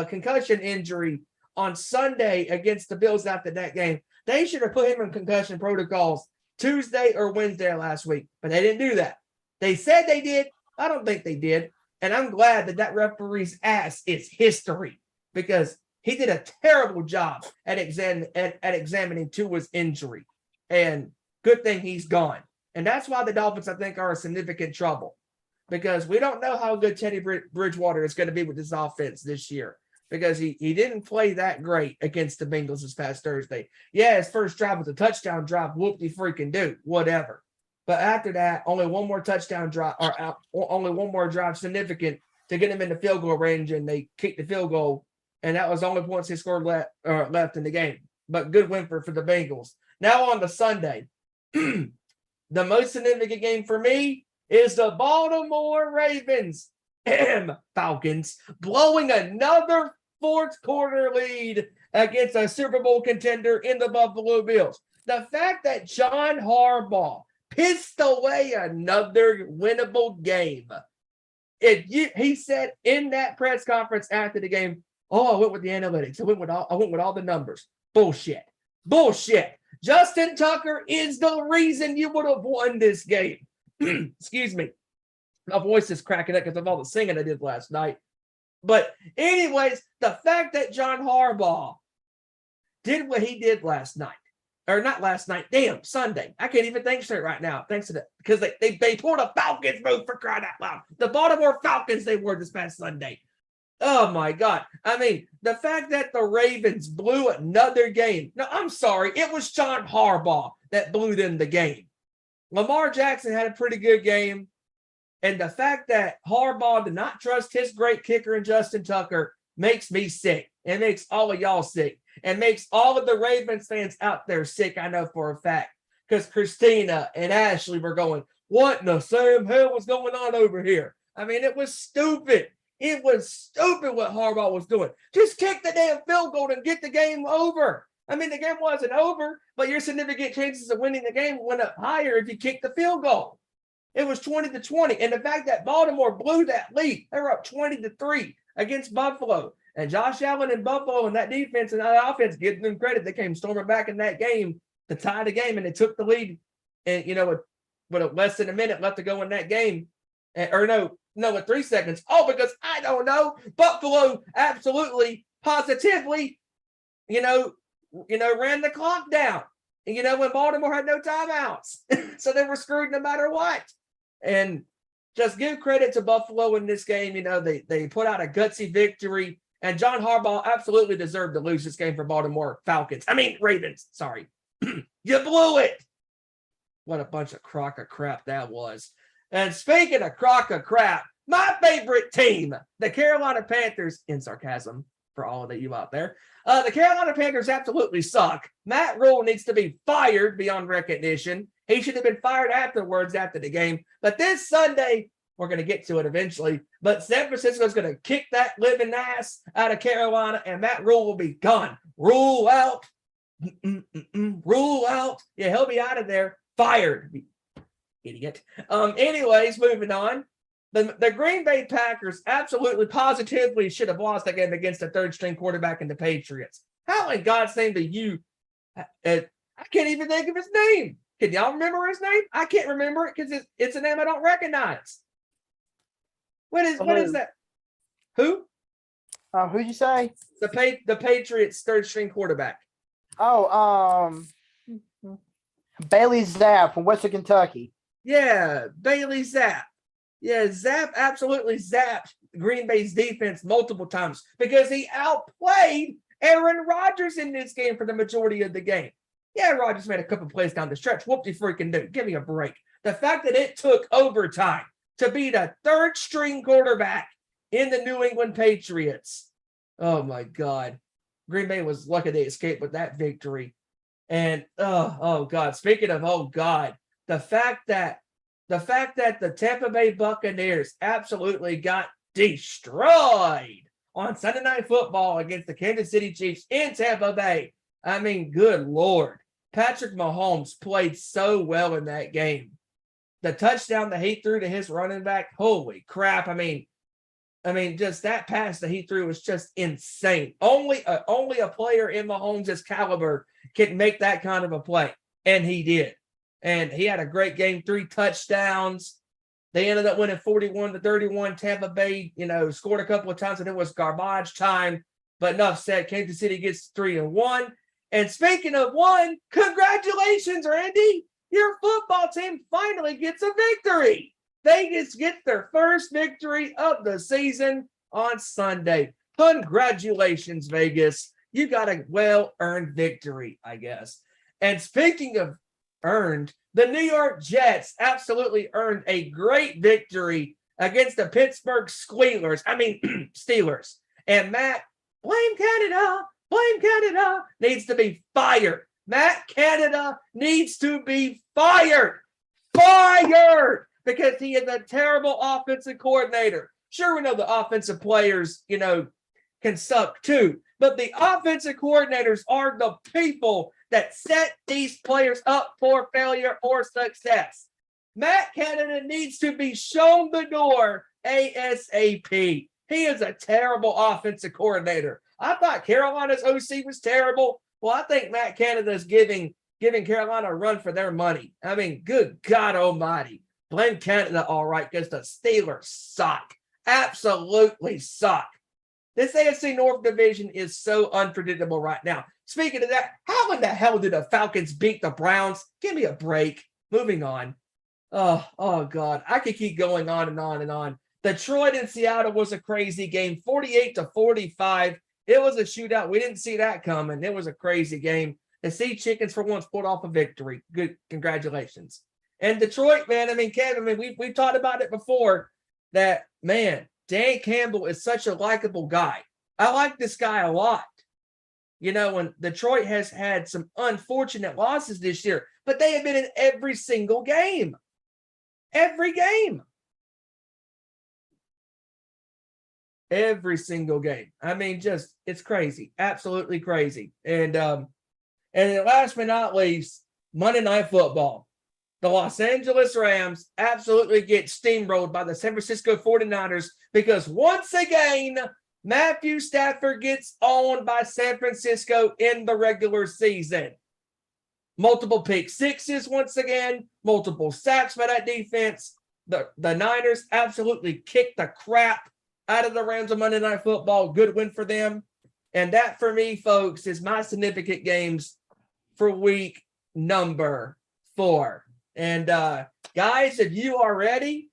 concussion injury on Sunday against the Bills after that game. They should have put him in concussion protocols Tuesday or Wednesday last week, but they didn't do that. They said they did. I don't think they did. And I'm glad that referee's ass is history because he did a terrible job at examining Tua's injury. And good thing he's gone. And that's why the Dolphins, I think, are in significant trouble because we don't know how good Teddy Bridgewater is going to be with this offense this year because he didn't play that great against the Bengals this past Thursday. Yeah, his first drive was a touchdown drive. Whoop-de-freaking-do. Whatever. But after that, only one more touchdown drive, or only one more drive significant to get them in the field goal range, and they kicked the field goal, and that was the only points they scored left in the game. But good win for the Bengals. Now on to Sunday. The most significant game for me is the Baltimore Ravens and Falcons blowing another fourth quarter lead against a Super Bowl contender in the Buffalo Bills. The fact that John Harbaugh pissed away another winnable game. He said in that press conference after the game, "Oh, I went with the analytics. I went with all the numbers." Bullshit. Justin Tucker is the reason you would have won this game. Excuse me. My voice is cracking up because of all the singing I did last night. But anyways, the fact that John Harbaugh did what he did last night, or not last night, Sunday. I can't even think straight right now, thanks to that, because they pulled a Falcons move, for crying out loud. The Baltimore Falcons they were this past Sunday. Oh my God. I mean, the fact that the Ravens blew another game. No, I'm sorry. It was John Harbaugh that blew them the game. Lamar Jackson had a pretty good game. And the fact that Harbaugh did not trust his great kicker in Justin Tucker makes me sick. It makes all of y'all sick. And makes all of the Ravens fans out there sick, I know for a fact. Because Christina and Ashley were going, "What in the Sam hell was going on over here?" I mean, it was stupid. It was stupid what Harbaugh was doing. Just kick the damn field goal and get the game over. I mean, the game wasn't over, but your significant chances of winning the game went up higher if you kicked the field goal. It was 20-20. And the fact that Baltimore blew that lead, they were up 20-3 against Buffalo. And Josh Allen and Buffalo and that defense and that offense, give them credit. They came storming back in that game to tie the game, and they took the lead. And, with less than a minute left to go in that game. With 3 seconds. Oh, because I don't know. Buffalo absolutely, positively, ran the clock down. And, when Baltimore had no timeouts. So they were screwed no matter what. And just give credit to Buffalo in this game. They put out a gutsy victory. And John Harbaugh absolutely deserved to lose this game for Baltimore Ravens. Sorry. You blew it. What a bunch of crock of crap that was. And speaking of crock of crap, my favorite team, the Carolina Panthers, in sarcasm for all of you out there, the Carolina Panthers absolutely suck. Matt Rule needs to be fired beyond recognition. He should have been fired afterwards after the game. But this Sunday, we're going to get to it eventually, but San Francisco is going to kick that living ass out of Carolina, and Matt Rule will be gone. Rule out. Rule out. Yeah, he'll be out of there. Fired. Idiot. Anyways, moving on. The Green Bay Packers absolutely, positively should have lost that game against the third-string quarterback in the Patriots. How in God's name do you I can't even think of his name. Can y'all remember his name? I can't remember it because it's a name I don't recognize. What is that? Who? Who'd you say? The Patriots third-string quarterback. Bailey Zapp from Western Kentucky. Yeah, Bailey Zapp. Yeah, Zapp absolutely zapped Green Bay's defense multiple times because he outplayed Aaron Rodgers in this game for the majority of the game. Yeah, Rodgers made a couple plays down the stretch. Whoop-de-freaking do. Give me a break. The fact that it took overtime to beat a third-string quarterback in the New England Patriots. Oh, my God. Green Bay was lucky they escaped with that victory. And, oh God, speaking of, oh, God, the fact that the Tampa Bay Buccaneers absolutely got destroyed on Sunday Night Football against the Kansas City Chiefs in Tampa Bay. I mean, good Lord. Patrick Mahomes played so well in that game. The touchdown that he threw to his running back, holy crap. I mean, just that pass that he threw was just insane. Only a player in Mahomes' caliber can make that kind of a play, and he did. And he had a great game, 3 touchdowns. They ended up winning 41-31. Tampa Bay, scored a couple of times, and it was garbage time. But enough said, Kansas City gets 3-1. And speaking of one, congratulations, Randy. Your football team finally gets a victory. Vegas gets their first victory of the season on Sunday. Congratulations, Vegas. You got a well-earned victory, I guess. And speaking of earned. The New York Jets absolutely earned a great victory against the Pittsburgh Steelers. And Matt, blame Canada, needs to be fired. Matt Canada needs to be fired. Fired! Because he is a terrible offensive coordinator. Sure, we know the offensive players, can suck too. But the offensive coordinators are the people that set these players up for failure or success. Matt Canada needs to be shown the door ASAP. He is a terrible offensive coordinator. I thought Carolina's OC was terrible. Well, I think Matt Canada is giving Carolina a run for their money. I mean, good God almighty. Blame Canada all right because the Steelers suck. Absolutely suck. This AFC North division is so unpredictable right now. Speaking of that, how in the hell did the Falcons beat the Browns? Give me a break. Moving on. Oh God. I could keep going on and on and on. Detroit and Seattle was a crazy game, 48-45. It was a shootout. We didn't see that coming. It was a crazy game. The Sea Chickens for once pulled off a victory. Good. Congratulations. And Detroit, man, Kevin, we've talked about it before that, man, Dan Campbell is such a likable guy. I like this guy a lot. When Detroit has had some unfortunate losses this year, but they have been in every single game. Every game. Every single game. It's crazy. Absolutely crazy. And last but not least, Monday Night Football. The Los Angeles Rams absolutely get steamrolled by the San Francisco 49ers because once again, Matthew Stafford gets owned by San Francisco in the regular season. Multiple pick sixes once again, multiple sacks by that defense. The Niners absolutely kicked the crap out of the Rams on Monday Night Football. Good win for them. And that, for me, folks, is my significant games for week number 4. And guys, if you are ready,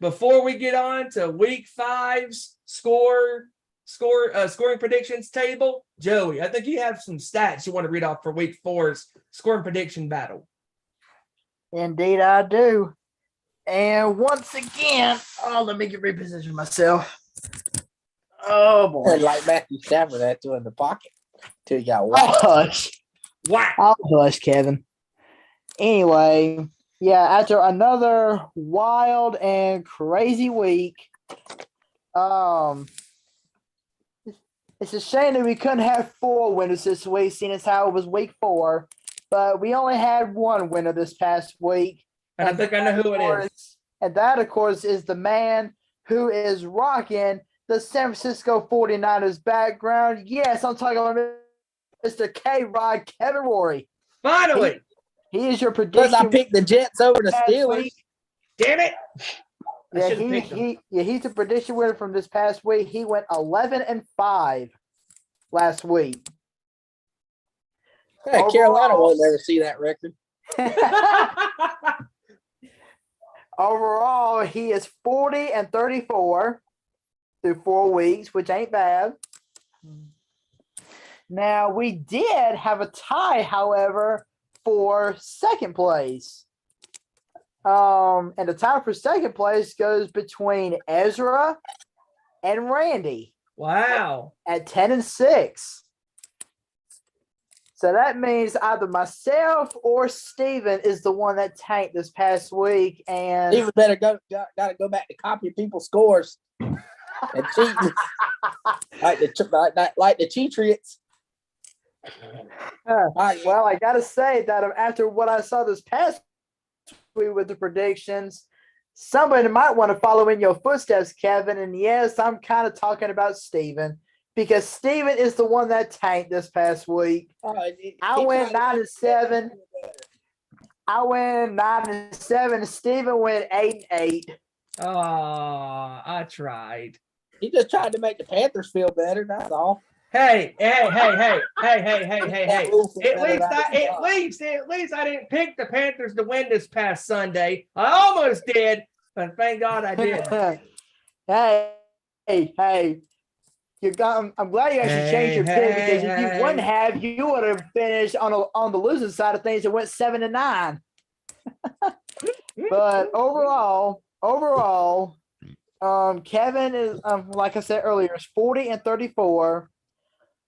before we get on to week 5's scoring predictions table, Joey, I think you have some stats you want to read off for week 4's scoring prediction battle. Indeed, I do. And once again, let me reposition myself. Oh boy! Like Matthew Stafford had to in the pocket till he got whacked. Hush! Whack! I'll hush, Kevin. Anyway, yeah, after another wild and crazy week, it's a shame that we couldn't have 4 winners this week, seeing as how it was week 4. But we only had 1 winner this past week. And I think I know who it is. And that, of course, is the man who is rocking the San Francisco 49ers background. Yes, I'm talking about Mr. K-Rod, Kevin Rory. Finally! He is your prediction. Because I picked the Jets over the Steelers. Week. Damn it! He's the prediction winner from this past week. He went 11-5 last week. Hey, Carolina won't ever see that record. Overall, he is 40-34 through 4 weeks, which ain't bad. Now, we did have a tie, however, for second place. And the tie for second place goes between Ezra and Randy. Wow. At 10-6. So that means either myself or Steven is the one that tanked this past week. And Steven better gotta go back to copy people's scores and cheat like the Cheatriots. Well, I gotta say that after what I saw this past week with the predictions, somebody might want to follow in your footsteps, Kevin. And yes, I'm kind of talking about Steven. Because Steven is the one that tanked this past week. I went 9-7. I went 9-7. Steven went 8-8. Oh, I tried. He just tried to make the Panthers feel better. That's all. Hey. At least I didn't pick the Panthers to win this past Sunday. I almost did, but thank God I did. Hey. I'm glad you actually changed your pick because if you wouldn't have, you would have finished on the losing side of things and went 7-9. But overall, Kevin is like I said earlier, is 40-34.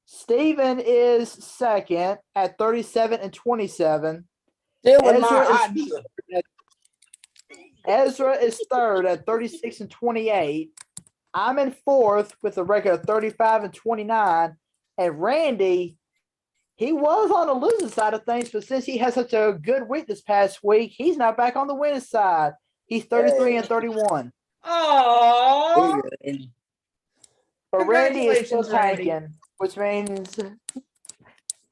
Steven is second at 37-27. Ezra is third at 36-28. I'm in fourth with a record of 35-29. And Randy, he was on the losing side of things, but since he had such a good week this past week, he's now back on the winning side. He's 33-31. Oh, But Randy is still tanking, which means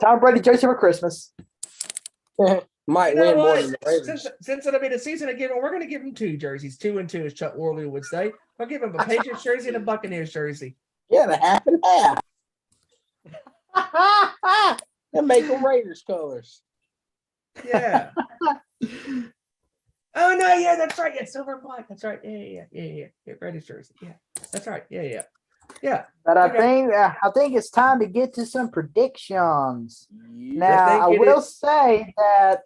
Tom Brady jersey for Christmas. Might win more than the Raiders. Since it'll be the season of giving, we're going to give him 2 jerseys. 2 and 2, as Chuck Worley would say. I'll give him a Patriots jersey and a Buccaneers jersey. Yeah, the half and half. And make them Raiders colors. Yeah. Oh no, yeah, that's right. Yeah, silver and black. That's right. Yeah. Raiders jersey. Yeah, that's right. Yeah. But I think it's time to get to some predictions. Now, I will say that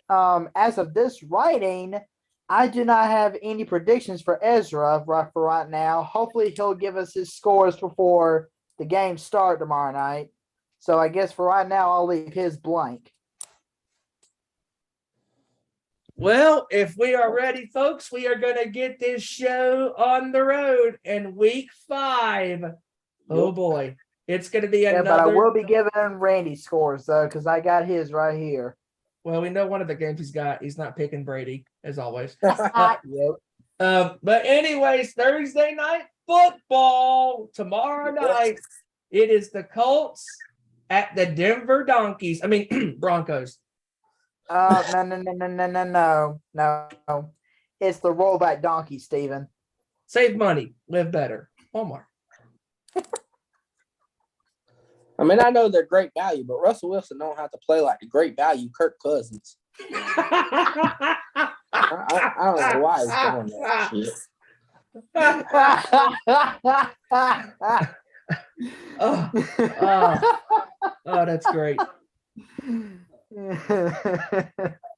as of this writing, I do not have any predictions for Ezra for right now. Hopefully, he'll give us his scores before the games start tomorrow night. So I guess for right now, I'll leave his blank. Well, if we are ready, folks, we are going to get this show on the road in week 5. Oh boy, it's going to be another. Yeah, but I will be giving Randy scores though, because I got his right here. Well, we know one of the games he's got. He's not picking Brady as always. Yep. But anyways, Thursday night football tomorrow night. It is the Colts at the Denver Donkeys. I mean Broncos. No. It's the rollback donkey, Steven. Save money, live better. Walmart. I mean, I know they're great value, but Russell Wilson don't have to play like a great value Kirk Cousins. I don't know why he's doing that shit. Oh, that's great. All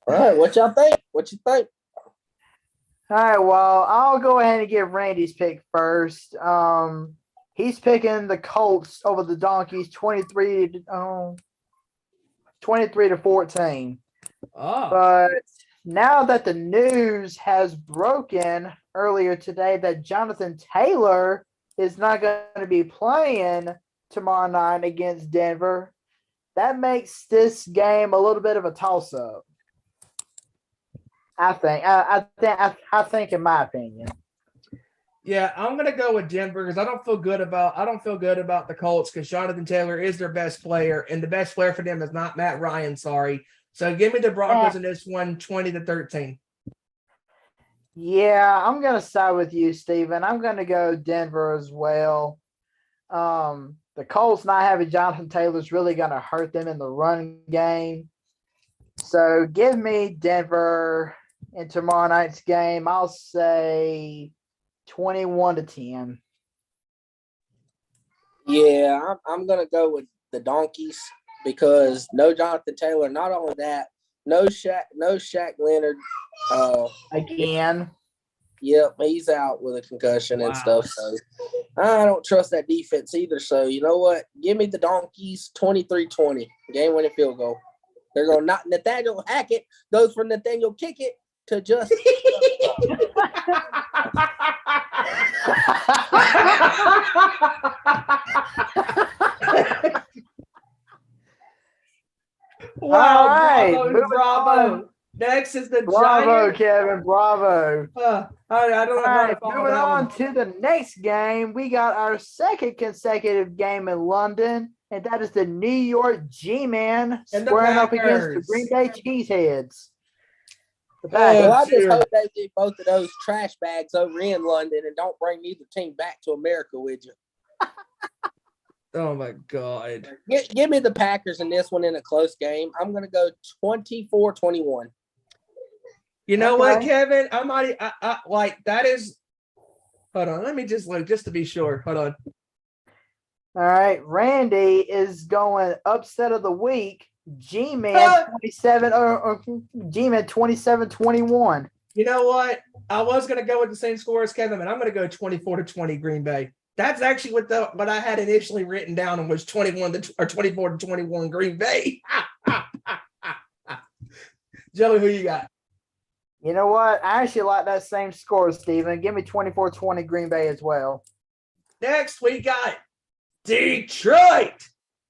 right, what y'all think? What you think? All right, well, I'll go ahead and give Randy's pick first. He's picking the Colts over the Donkeys 23-14. Oh. But now that the news has broken earlier today that Jonathan Taylor is not going to be playing tomorrow night against Denver, that makes this game a little bit of a toss-up. I think, in my opinion. Yeah, I'm gonna go with Denver because I don't feel good about the Colts because Jonathan Taylor is their best player, and the best player for them is not Matt Ryan. Sorry. So give me the Broncos in this one, 20-13. Yeah, I'm gonna side with you, Steven. I'm gonna go Denver as well. The Colts not having Jonathan Taylor is really gonna hurt them in the run game. So give me Denver in tomorrow night's game. I'll say 21-10. Yeah, I'm gonna go with the Donkeys because no Jonathan Taylor. Not only that, no Shaq Leonard. Again. Yep, he's out with a concussion and stuff. So I don't trust that defense either. So you know what? Give me the Donkeys 23-20. Game-winning field goal. They're going to not Nathaniel Hackett goes from Nathaniel Kickett to just. Wow! All right, bravo. Next is the Bravo, Giants. Kevin. Bravo. I don't know. All right, moving on to the next game. We got our second consecutive game in London, and that is the New York G-Men squaring up against the Green Bay Cheeseheads. Well, I just hope they get both of those trash bags over in London and don't bring neither team back to America with you. Oh my God! Give me the Packers in this one in a close game. I'm going to go 24-21. You know what, Kevin? I like that is. Hold on, let me just look just to be sure. Hold on. All right, Randy is going upset of the week. G-Man 27 or G-Man 27-21. You know what? I was going to go with the same score as Kevin, but I'm going to go 24-20 Green Bay. That's actually what I had initially written down and was 24-21 Green Bay. Joey, who you got? You know what? I actually like that same score, Steven. Give me 24-20 Green Bay as well. Next, we got Detroit.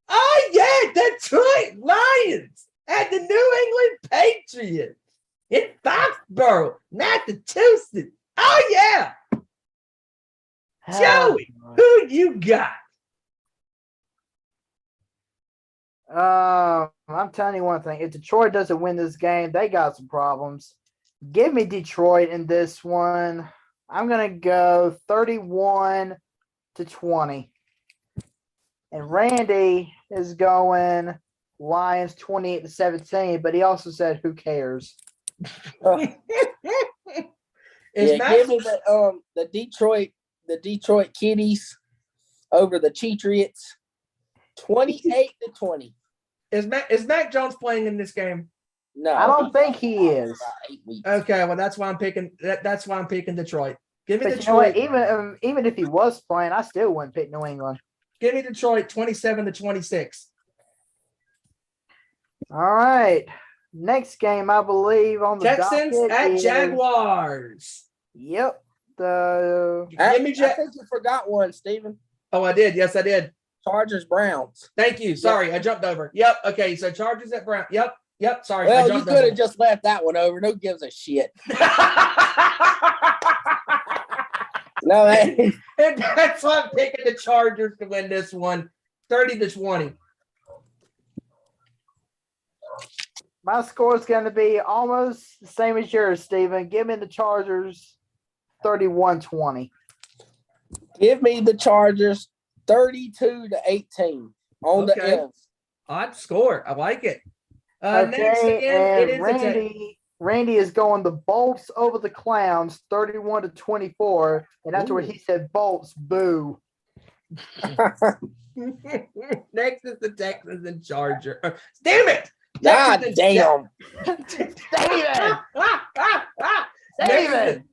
Oh, yeah, Detroit Lions at the New England Patriots in Foxborough, Massachusetts. Oh, yeah. Joey, who you got? I'm telling you one thing. If Detroit doesn't win this game, they got some problems. Give me Detroit in this one. I'm going to go 31-20. And Randy is going Lions 28-17, but he also said, who cares? Give me the Detroit Kitties over the Patriots 28-20. Is Mac Jones playing in this game? No, I don't think he is. Okay, well that's why I'm picking. That's why I'm picking Detroit. Give me But Detroit. you know what? Even if he was playing, I still wouldn't pick New England. Give me Detroit 27-26. All right. Next game, I believe, on the Texans docket at is, Jaguars. Yep. Give me I think you forgot one, Steven. Oh, I did. Yes, I did. Chargers Browns. Thank you. Sorry, I jumped over. Yep. Okay, so Chargers at Brown. Yep. Sorry. Well, you could have just left that one over. Who gives a shit? No, man. And that's why I'm picking the Chargers to win this one, 30-20. My score is going to be almost the same as yours, Steven. Give me the Chargers 31-20. Give me the Chargers 32-18 on the M's. Odd score. I like it. Okay, Next again, it is Randy is going the Bolts over the Clowns 31-24. And that's where he said Bolts, boo. Next is the Texans and Chargers. Damn it! God damn. David,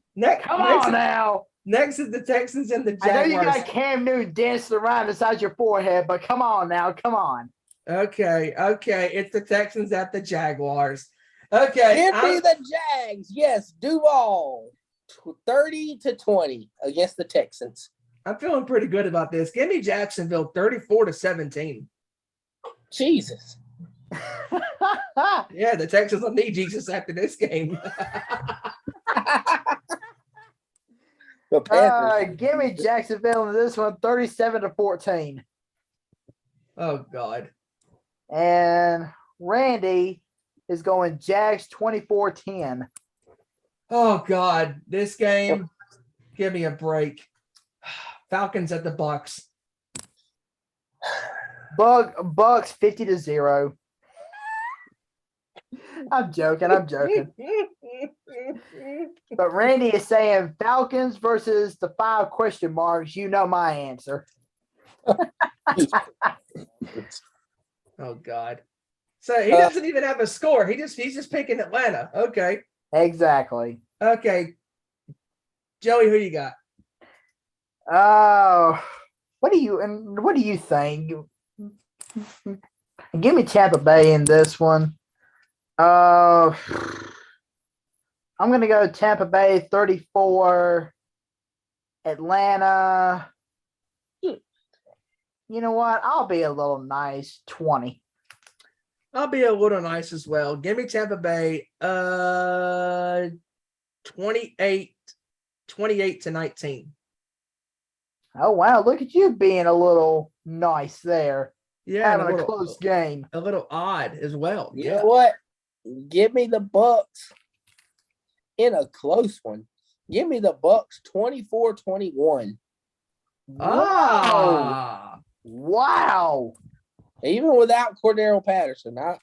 come on now. Next is the Texans and the Jaguars. I know you got Cam Newton dancing around inside your forehead, but come on now. Come on. Okay. It's the Texans at the Jaguars. Okay. Give me the Jags. Yes, Duval. 30-20 against the Texans. I'm feeling pretty good about this. Give me Jacksonville 34-17. Jesus. Yeah, the Texans will need Jesus after this game. The Panthers. Give me Jacksonville in this one 37-14. Oh, God. And Randy is going Jags 24-10. Oh, God. This game, give me a break. Falcons at the Bucks. Bucks 50-0. I'm joking. But Randy is saying Falcons versus the 5 question marks. You know my answer. Oh, God. So he doesn't even have a score. He's just picking Atlanta. Okay. Exactly. Okay. Joey, who you got? What do you think? Give me Tampa Bay in this one. I'm gonna go Tampa Bay 34, Atlanta. You know what? I'll be a little nice, 20. I'll be a little nice as well. Give me Tampa Bay 28-19. Oh wow, look at you being a little nice there. Yeah, having a close game. A little odd as well. You know what? Give me the Bucks in a close one. Give me the Bucks 24-21. Wow. Even without Cordero Patterson, I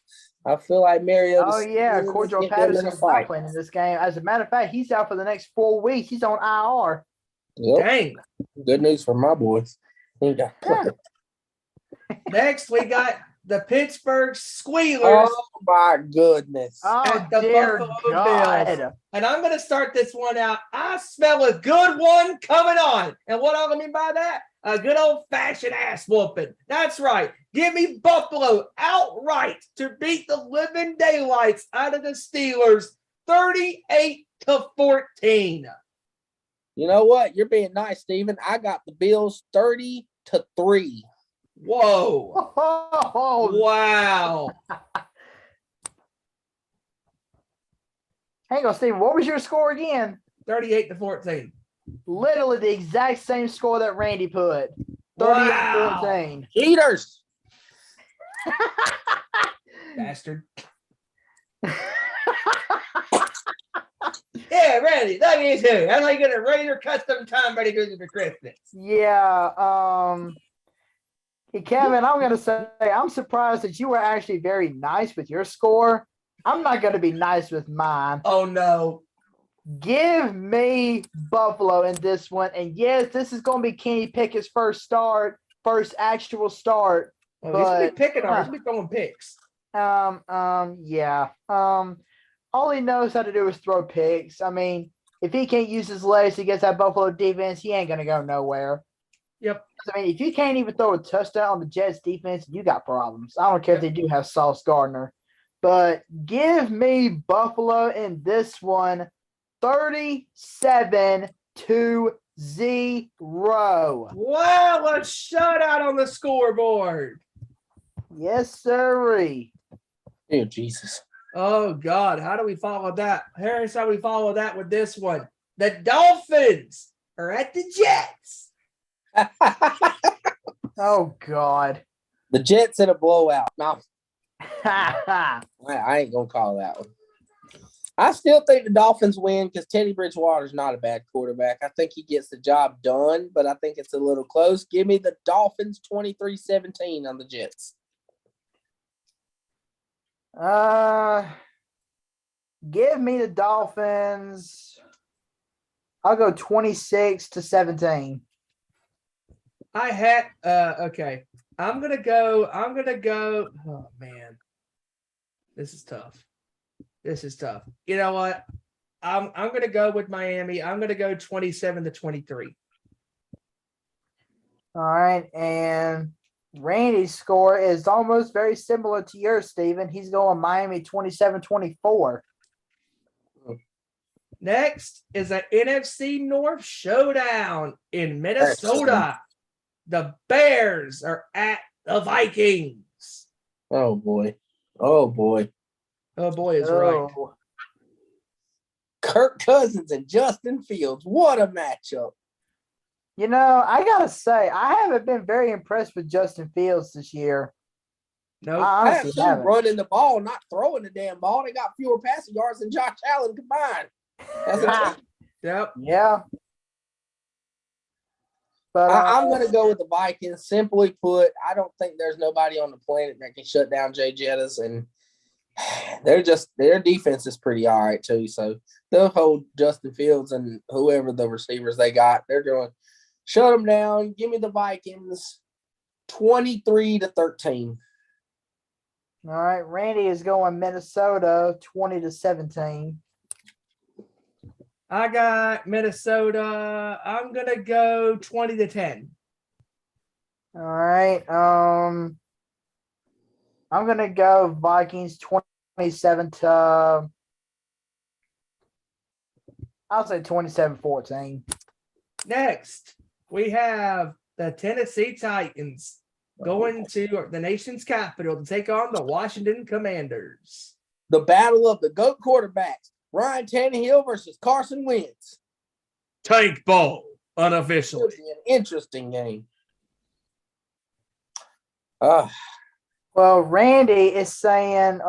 feel like Mariota. Oh yeah, Cordero Patterson's not playing in this game. As a matter of fact, he's out for the next 4 weeks. He's on IR. Yep. Dang. Good news for my boys. Yeah. Next, we got the Pittsburgh Squealers Oh my goodness. Oh, at the dear Buffalo God. Bills. And I'm going to start this one out. I smell a good one coming on. And what I mean by that? A good old-fashioned ass whooping. That's right. Give me Buffalo outright to beat the living daylights out of the Steelers 38-14. You know what? You're being nice, Steven. I got the Bills 30-3. Whoa. Oh, Wow. hang on, Steven. What was your score again? 38-14. Literally the exact same score that Randy put. Wow. 38-14. Cheaters. Bastard. Yeah, Randy, look at you two. How are you going to run your custom time ready for Christmas? Yeah. Hey, Kevin, I'm going to say I'm surprised that you were actually very nice with your score. I'm not going to be nice with mine. Oh, no. Give me Buffalo in this one. And yes, this is going to be Kenny Pickett's first actual start. Oh, he's going to But, be picking on. He's going to be throwing picks. Yeah. All he knows how to do is throw picks. I mean, if he can't use his legs against that Buffalo defense, he ain't going to go nowhere. Yep. I mean, if you can't even throw a touchdown on the Jets defense, you got problems. I don't care if they do have Sauce Gardner. But give me Buffalo in this one, 37-0. Wow, a shutout on the scoreboard. Yes, sirree. Dear Jesus. Oh, God. How do we follow that? Here's how we follow that with this one. The Dolphins are at the Jets. Oh, God. The Jets in a blowout. No, Ha I ain't going to call that one. I still think the Dolphins win because Teddy Bridgewater's not a bad quarterback. I think he gets the job done, but I think it's a little close. Give me the Dolphins 23-17 on the Jets. Give me the Dolphins. I'll go 26-17. Okay. I'm gonna go. Oh man. This is tough. You know what? I'm gonna go with Miami. I'm gonna go 27-23. All right, and Randy's score is almost very similar to yours, Steven. He's going Miami 27-24. Next is an NFC North showdown in Minnesota. The Bears are at the Vikings. Oh, boy. Oh boy is right. Kirk Cousins and Justin Fields. What a matchup. You know, I got to say, I haven't been very impressed with Justin Fields this year. No, I I have honestly seen haven't. running the ball, not throwing the damn ball. They got fewer passing yards than Josh Allen combined. That's a team. Yep. Yeah. But I'm going to go with the Vikings. Simply put, I don't think there's nobody on the planet that can shut down Jay Jettis, and their defense is pretty all right too. So they'll hold Justin Fields and whoever the receivers they got. They're going to shut them down. Give me the Vikings 23-13. all right, Randy is going Minnesota 20-17. I got Minnesota. I'm gonna go 20-10. All right. I'm gonna go Vikings 27 to. I'll say 27-14. Next, we have the Tennessee Titans going to the nation's capital to take on the Washington Commanders. The battle of the GOAT quarterbacks. Ryan Tannehill versus Carson Wentz. Tank ball, unofficially. Should be an interesting game. Well, Randy is saying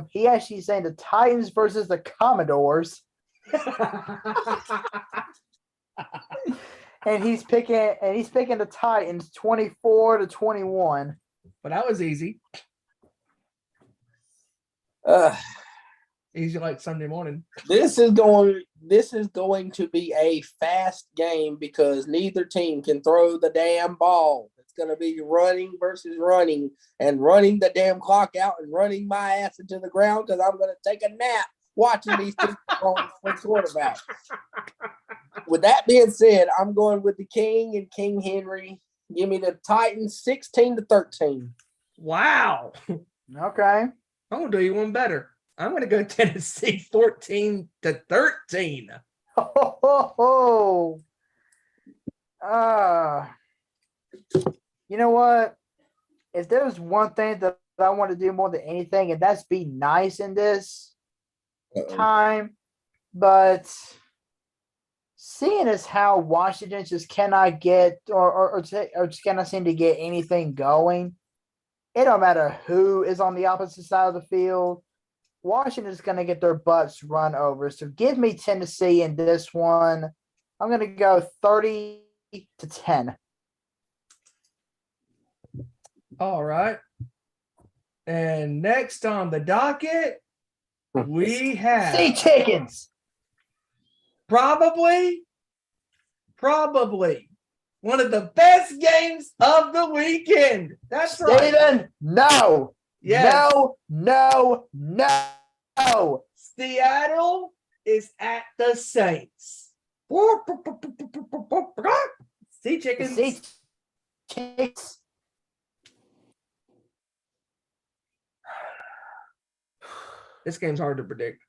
he actually saying the Titans versus the Commodores, and he's picking the Titans 24-21. But that was easy. Easy like Sunday morning. This is going to be a fast game because neither team can throw the damn ball. It's going to be running versus running and running the damn clock out and running my ass into the ground because I'm going to take a nap watching these two quarterbacks. With that being said, I'm going with the King and King Henry. Give me the Titans 16-13. Wow. Okay. I'm going to do you one better. I'm going to go Tennessee 14-13. Oh, you know what? If there's one thing that I want to do more than anything, and that's be nice in this time, but seeing as how Washington just cannot get or just cannot seem to get anything going, it don't matter who is on the opposite side of the field. Washington is going to get their butts run over. So give me Tennessee in this one. I'm going to go 30-10. All right. And next on the docket, we have Sea Chickens. probably one of the best games of the weekend. That's right. Steven, no. Yes. No. Seattle is at the Saints. Sea Chickens. Sea Chickens. This game's hard to predict.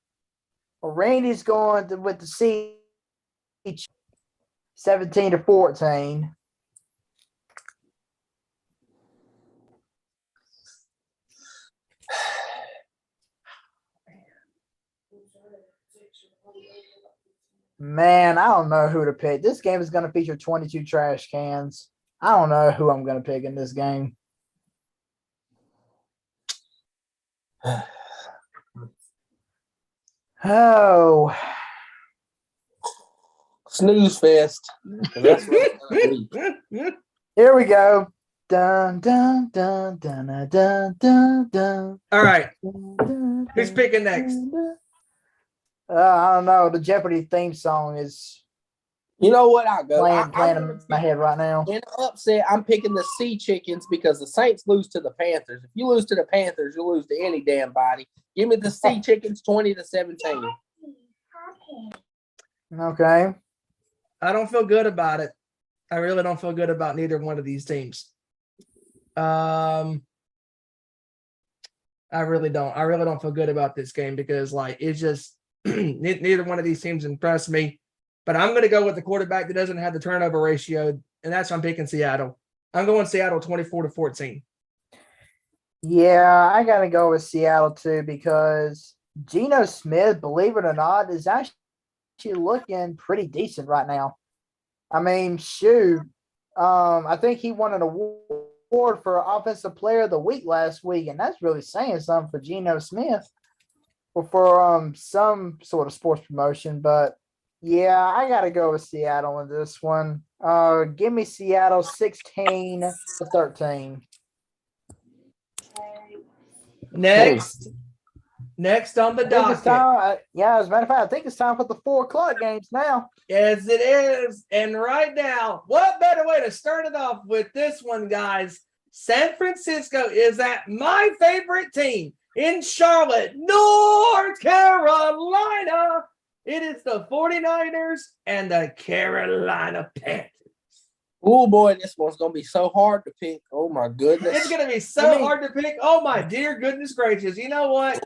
Randy's going with the Sea 17-14. Man, I don't know who to pick. This game is going to feature 22 trash cans. I don't know who I'm going to pick in this game. Oh. Snooze fest. That's what it's gonna be. Here we go. Dun, dun, dun, dun, dun, dun, dun, dun. All right. Dun, Who's picking next? I don't know. The Jeopardy theme song is You know what? I'll go. playing in my head right now. In an upset, I'm picking the Sea Chickens because the Saints lose to the Panthers. If you lose to the Panthers, you lose to any damn body. Give me the Sea Chickens 20-17. Okay. I don't feel good about it. I really don't feel good about neither one of these teams. I really don't. I really don't feel good about this game because, like, it's just neither one of these teams impressed me. But I'm going to go with the quarterback that doesn't have the turnover ratio, and that's why I'm picking Seattle. I'm going Seattle 24-14. Yeah, I got to go with Seattle too because Geno Smith, believe it or not, is actually looking pretty decent right now. I mean, shoot. I think he won an award for Offensive Player of the Week last week, and that's really saying something for Geno Smith or for some sort of sports promotion. But yeah, I got to go with Seattle in this one. Give me Seattle 16-13. Next on the docket. As a matter of fact, I think it's time for the 4 o'clock games now. Yes, it is. And right now, what better way to start it off with this one, guys? San Francisco is at my favorite team in Charlotte, North Carolina. It is the 49ers and the Carolina Panthers. Oh, boy, this one's going to be so hard to pick. Oh, my goodness. It's going to be so hard to pick. Oh, my dear goodness gracious. You know what?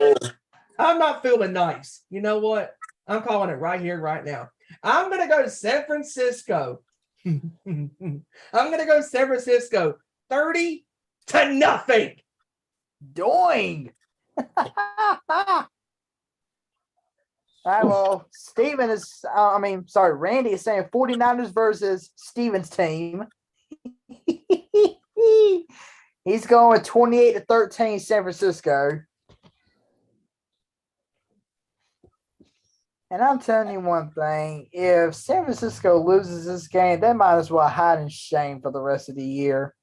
I'm not feeling nice. You know what? I'm calling it right here, right now. I'm going to go to San Francisco. I'm going to go San Francisco 30-0. Doing. All right, well, Randy is saying 49ers versus Steven's team. He's going 28-13 San Francisco. And I'm telling you one thing, if San Francisco loses this game, they might as well hide in shame for the rest of the year.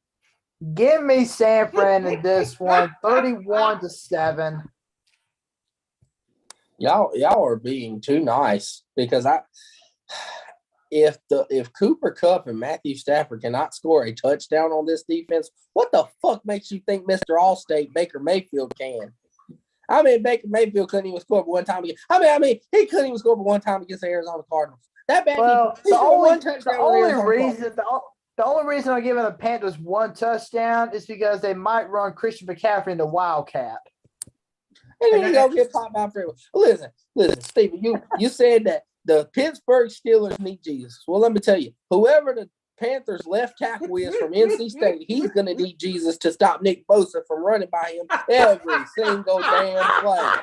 Give me San Fran in this one, 31-7. Y'all are being too nice because if Cooper Kupp and Matthew Stafford cannot score a touchdown on this defense, what the fuck makes you think Mr. Allstate Baker Mayfield can? I mean, Baker Mayfield couldn't even score but one time against. I mean, he couldn't even score but one time against the Arizona Cardinals. That bad. Well, he scored one touchdown. The only reason I'm giving the Panthers one touchdown is because they might run Christian McCaffrey into Wildcat. And then you go get popped out for it. Listen, Stephen, you said that the Pittsburgh Steelers need Jesus. Well, let me tell you, whoever the Panthers left tackle is from NC State, he's going to need Jesus to stop Nick Bosa from running by him every single damn play.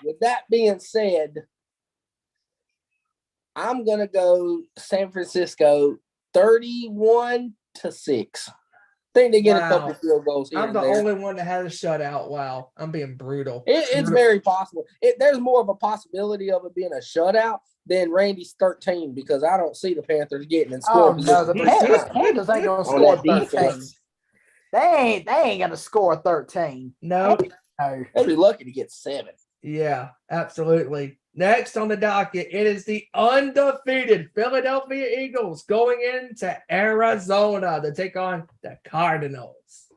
With that being said, I'm going to go San Francisco 31-6. I think they get a couple field goals here. I'm the only one that had a shutout. Wow. I'm being brutal. It's very possible. There's more of a possibility of it being a shutout than Randy's 13 because I don't see the Panthers getting in score. Oh, no, the Panthers ain't going to score 13. They ain't going to score 13. No. They'd be lucky to get 7. Yeah, absolutely. Next on the docket, it is the undefeated Philadelphia Eagles going into Arizona to take on the Cardinals.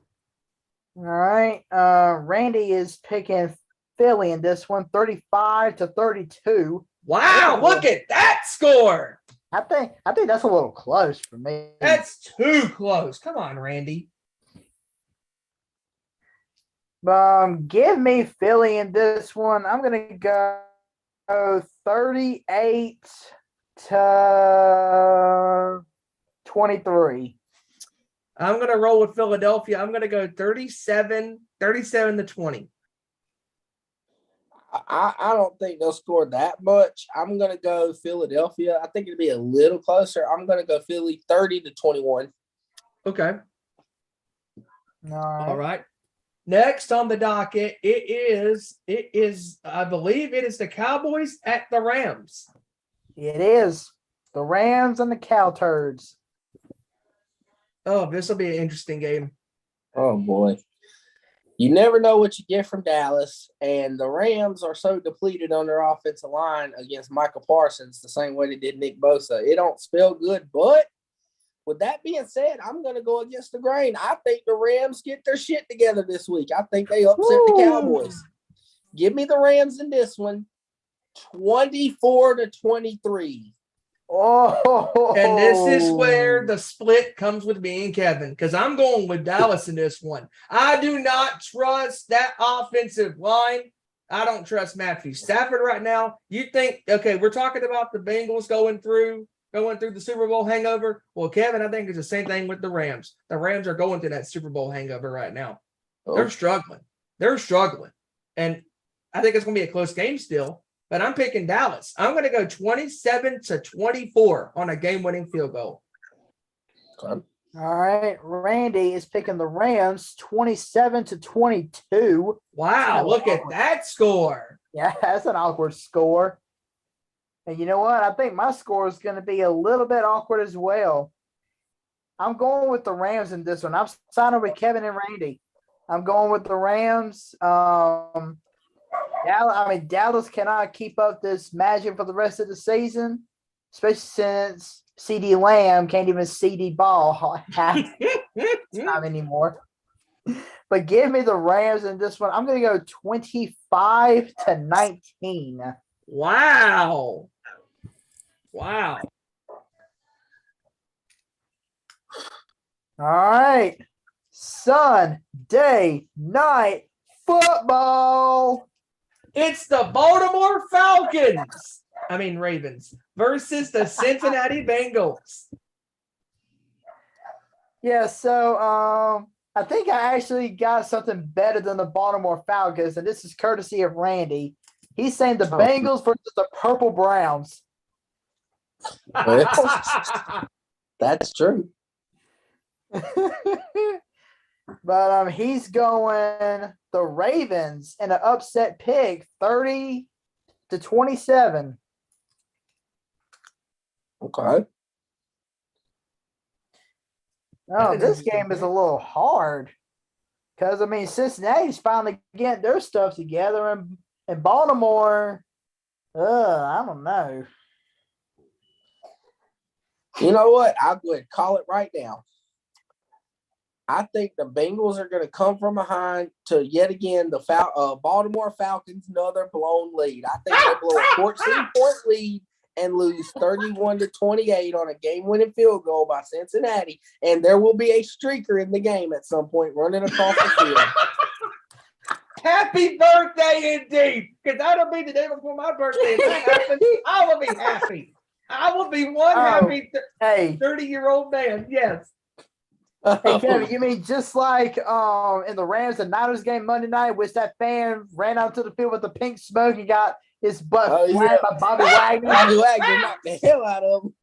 All right. Randy is picking Philly in this one, 35-32. Wow, look at that score. I think that's a little close for me. That's too close. Come on, Randy. Give me Philly in this one. I'm going to go 38-23. I'm going to roll with Philadelphia. I'm going to go 37-20. I don't think they'll score that much. I'm going to go Philadelphia. I think it'll be a little closer. I'm going to go Philly 30-21. Okay. All right. Next on the docket, it is, I believe it is the Cowboys at the Rams. It is. The Rams and the Cowturds. Oh, this will be an interesting game. Oh, boy. You never know what you get from Dallas, and the Rams are so depleted on their offensive line against Michael Parsons the same way they did Nick Bosa. It don't spell good, but with that being said, I'm going to go against the grain. I think the Rams get their shit together this week. I think they upset the Cowboys. Give me the Rams in this one, 24-23. Oh, and this is where the split comes with me and Kevin, because I'm going with Dallas in this one. I do not trust that offensive line. I don't trust Matthew Stafford right now. You think, okay, we're talking about the Bengals going through the Super Bowl hangover. Well, Kevin, I think it's the same thing with the Rams. The Rams are going through that Super Bowl hangover right now. Oh. They're struggling. And I think it's going to be a close game still. But I'm picking Dallas. I'm going to go 27-24 on a game-winning field goal. All right. Randy is picking the Rams 27-22. Wow, look at that score. Yeah, that's an awkward score. And you know what? I think my score is going to be a little bit awkward as well. I'm going with the Rams in this one. I'm signing with Kevin and Randy. I'm going with the Rams. Dallas cannot keep up this magic for the rest of the season, especially since CD Lamb can't even CD ball half time anymore. But give me the Rams in this one. I'm going to go 25-19. Wow. All right. Sunday night football. It's the Baltimore Ravens versus the Cincinnati Bengals. Yeah, so I think I actually got something better than the Baltimore Falcons, and this is courtesy of Randy. He's saying the Bengals versus the Purple Browns. That's true. But he's going the Ravens in an upset pick, 30-27. Okay. Oh, this game is a little hard because Cincinnati's finally getting their stuff together, and Baltimore, I don't know. You know what? I'll go ahead and call it right now. I think the Bengals are going to come from behind to yet again the Baltimore Falcons, another blown lead. I think they blow a 14-point lead and lose 31-28 on a game-winning field goal by Cincinnati, and there will be a streaker in the game at some point running across the field. Happy birthday indeed, because that'll be the day before my birthday. If that happens, I will be happy. I will be one happy 30-year-old man. Yes. Hey Kevin, you mean just like in the Rams and Niners game Monday night, which that fan ran out to the field with the pink smoke and got his butt flattened by Bobby Wagner? Bobby Wagner knocked the hell out of him.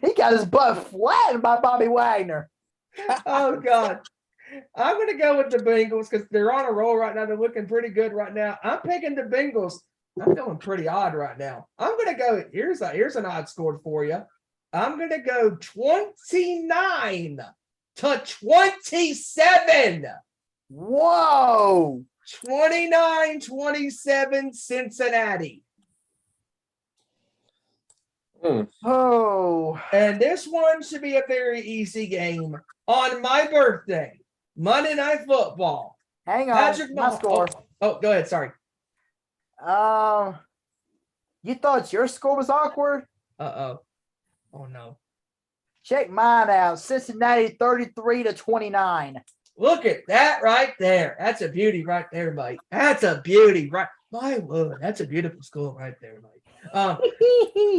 He got his butt flattened by Bobby Wagner. Oh God. I'm going to go with the Bengals because they're on a roll right now. They're looking pretty good right now. I'm picking the Bengals. I'm feeling pretty odd right now. I'm going to go. Here's an odd score for you. I'm going to go 29-27. Whoa. 29-27 Cincinnati. Oh. And this one should be a very easy game. On my birthday, Monday Night Football. Hang on. Patrick my score. Oh, go ahead. Sorry. You thought your score was awkward? Uh-oh. Oh, no. Check mine out. Cincinnati 33-29. Look at that right there. That's a beauty right there, mate. That's a beauty, right? My word, that's a beautiful score right there, mate.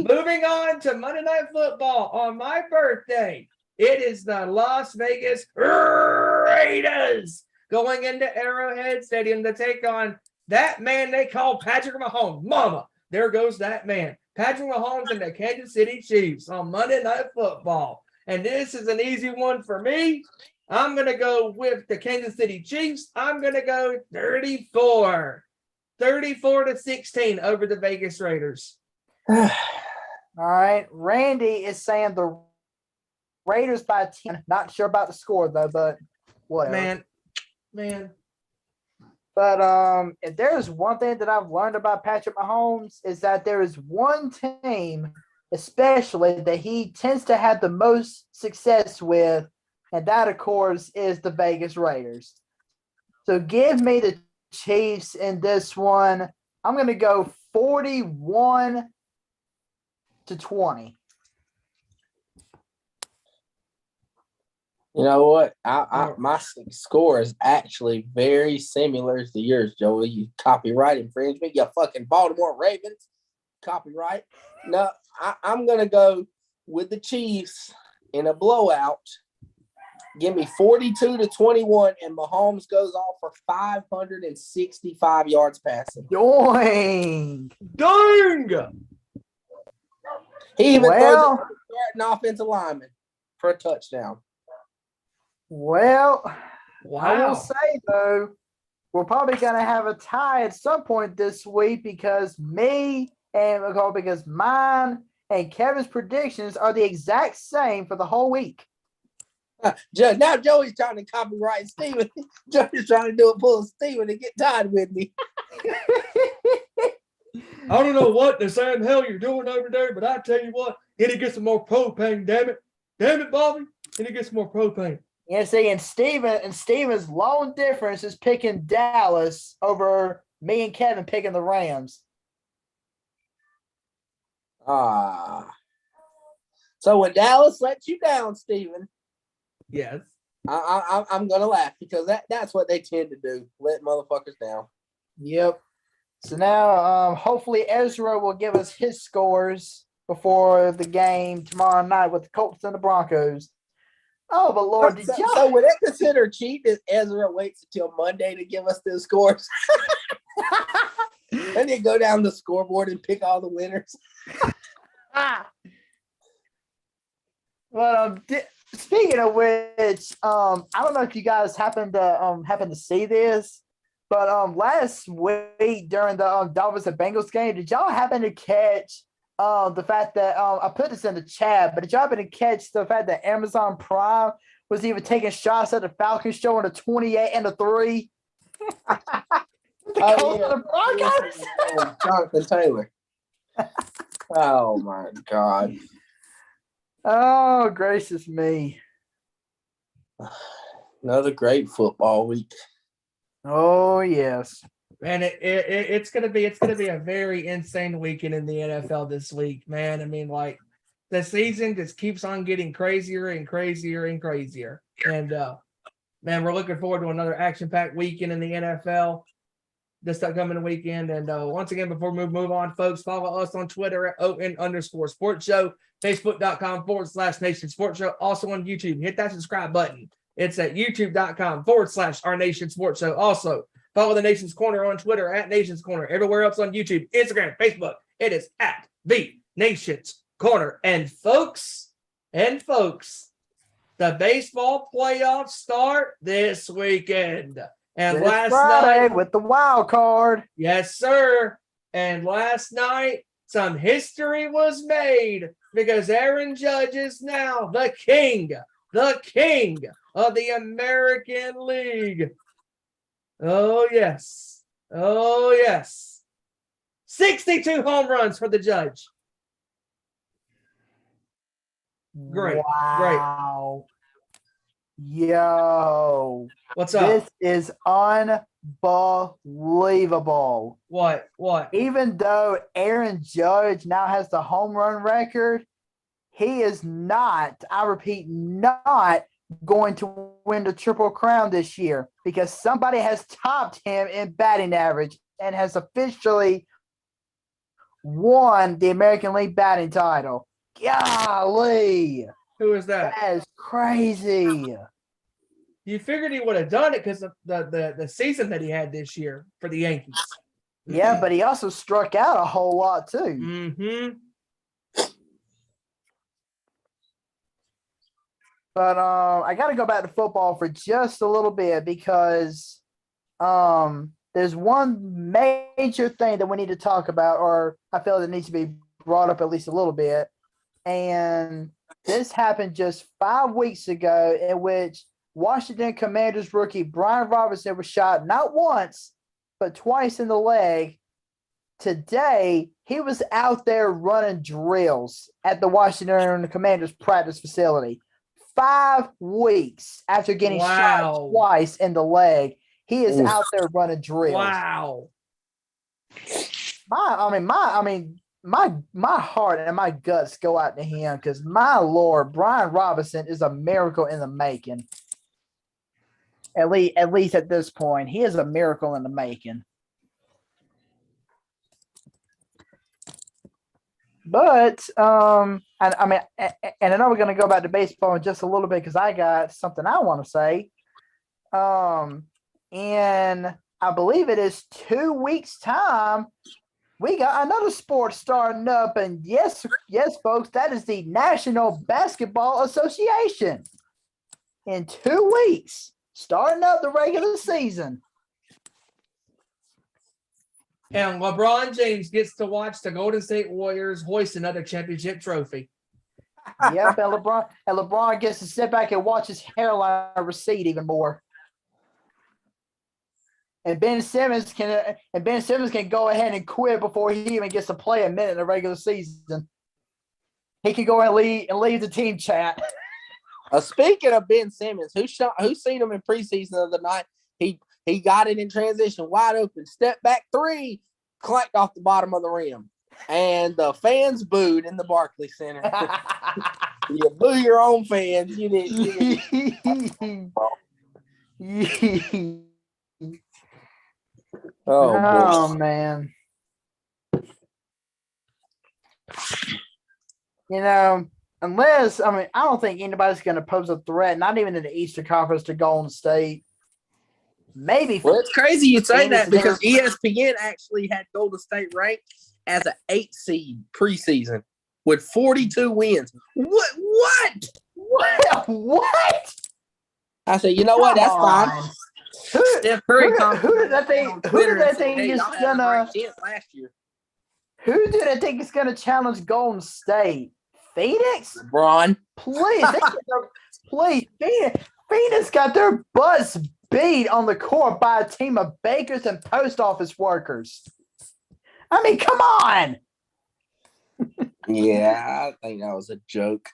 Moving on to Monday Night Football on my birthday. It is the Las Vegas Raiders going into Arrowhead Stadium to take on that man they call Patrick Mahomes. Mama, there goes that man. Patrick Mahomes and the Kansas City Chiefs on Monday Night Football. And this is an easy one for me. I'm going to go with the Kansas City Chiefs. I'm going to go 34-16 over the Vegas Raiders. All right. Randy is saying the Raiders by 10. Not sure about the score, though, but whatever. Man. But if there's one thing that I've learned about Patrick Mahomes is that there is one team, especially, that he tends to have the most success with, and that, of course, is the Vegas Raiders. So give me the Chiefs in this one. I'm going to go 41-20. You know what? My score is actually very similar to yours, Joey. You copyright infringement. You fucking Baltimore Ravens. Copyright. No, I'm going to go with the Chiefs in a blowout. Give me 42-21, and Mahomes goes off for 565 yards passing. Doing. He even throws it to an offensive lineman for a touchdown. Well, wow. I will say, though, we're probably going to have a tie at some point this week because mine and Kevin's predictions are the exact same for the whole week. Now Joey's trying to copyright Steven. Joey's trying to do a pull Steven to get tied with me. I don't know what the Sam hell you're doing over there, but I tell you what, need to get some more propane, damn it. Damn it, Bobby. Need to get some more propane. Yeah, see, and Steven's lone difference is picking Dallas over me and Kevin picking the Rams. So when Dallas lets you down, Steven. Yes. I'm gonna laugh because that's what they tend to do. Let motherfuckers down. Yep. So now hopefully Ezra will give us his scores before the game tomorrow night with the Colts and the Broncos. Oh, but Lord, so would it consider cheat if Ezra waits until Monday to give us the scores? And then go down the scoreboard and pick all the winners. Well, speaking of which, I don't know if you guys happen to see this, but last week during the Dolphins and Bengals game, did y'all happen to catch the fact that I put this in the chat, but did y'all happen to catch the fact that Amazon Prime was even taking shots at the Falcons, showing a 28-3? The Broncos. Jonathan Taylor. Oh my God. Oh, gracious me. Another great football week. Oh, yes. Man, it's gonna be a very insane weekend in the NFL this week, man. I mean, like the season just keeps on getting crazier and crazier and crazier. And man, we're looking forward to another action-packed weekend in the NFL this upcoming weekend. And once again, before we move on, folks, follow us on Twitter at ON_Sports Show, Facebook.com/Nation Sports Show, also on YouTube. Hit that subscribe button. It's at YouTube.com/Our Nation Sports Show. Also, follow the Nation's Corner on Twitter at Nation's Corner. Everywhere else on YouTube, Instagram, Facebook, it is at the Nation's Corner. And folks, the baseball playoffs start this weekend. And This last Friday night, with the wild card. yes, sir. And last night, some history was made because Aaron Judge is now the king of the American League. Oh, yes. 62 home runs for the Judge. Great. Wow. Yo. What's up? This is unbelievable. What? Even though Aaron Judge now has the home run record, he is not, I repeat, not going to win the Triple Crown this year because somebody has topped him in batting average and has officially won the American League batting title. Golly. Who is that? That is crazy. You figured he would have done it because of the season that he had this year for the Yankees. Yeah, but he also struck out a whole lot too. Mm-hmm. But I got to go back to football for just a little bit because there's one major thing that we need to talk about, or I feel that needs to be brought up at least a little bit. And this happened just 5 weeks ago, in which Washington Commanders rookie Brian Robinson was shot not once, but twice in the leg. Today, he was out there running drills at the Washington Commanders practice facility. 5 weeks after getting shot twice in the leg, he is out there running drills. Wow. My heart and my guts go out to him because my Lord, Brian Robinson is a miracle in the making. At least at this point, he is a miracle in the making. But and I know we're going to go back to baseball in just a little bit because I got something I want to say. In I believe it is 2 weeks' time, we got another sport starting up, and yes, folks, that is the National Basketball Association. In 2 weeks, starting up the regular season. And LeBron James gets to watch the Golden State Warriors hoist another championship trophy. Yep, and LeBron gets to sit back and watch his hairline recede even more. And Ben Simmons can go ahead and quit before he even gets to play a minute in the regular season. He can go and leave the team chat. Speaking of Ben Simmons, who seen him in preseason the other night? He got it in transition, wide open, step back three, clanked off the bottom of the rim, and the fans booed in the Barclays Center. You boo your own fans. You didn't. Oh man. Unless, I don't think anybody's going to pose a threat, not even in the Eastern Conference, to Golden State. Maybe. Well, it's crazy you say that because ESPN actually had Golden State ranked as an 8 seed preseason with 42 wins. What? I said, you know what? That's fine. Steph Curry who did that think is gonna last year? Who did I think is gonna challenge Golden State? Phoenix? LeBron. Please. Phoenix got their butts beat on the court by a team of bakers and post office workers. Come on. Yeah, I think that was a joke.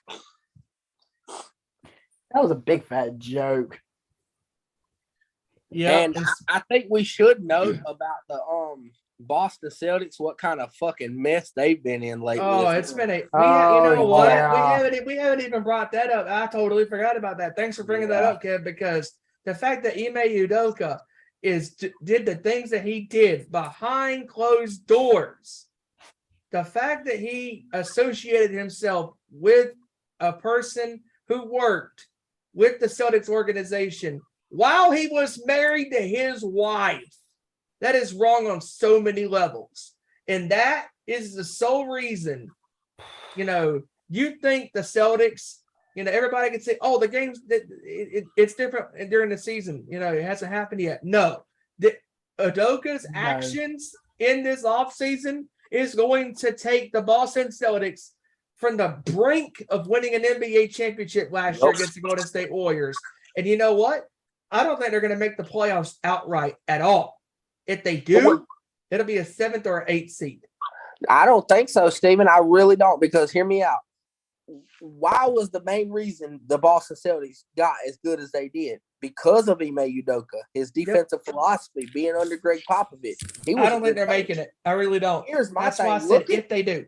That was a big fat joke. Yeah, And I think we should note about the Boston Celtics, what kind of fucking mess they've been in lately. oh, it's been a. You know Oh, what? yeah. We haven't even brought that up. I totally forgot about that. Thanks for bringing that up, Kev. Because the fact that Ime Udoka did the things that he did behind closed doors, the fact that he associated himself with a person who worked with the Celtics organization while he was married to his wife, that is wrong on so many levels. And that is the sole reason, you think the Celtics, everybody can say, oh, the game's, it's different during the season. It hasn't happened yet. No. Udoka's actions in this offseason is going to take the Boston Celtics from the brink of winning an NBA championship last year against the Golden State Warriors. And you know what? I don't think they're going to make the playoffs outright at all. If they do, it'll be a 7th or 8th seed. I don't think so, Steven. I really don't, because hear me out. Why was the main reason the Boston Celtics got as good as they did? Because of Ime Udoka, his defensive philosophy, being under Greg Popovich. I don't think they're making it. I really don't. Here's my That's thing. why I said if they do.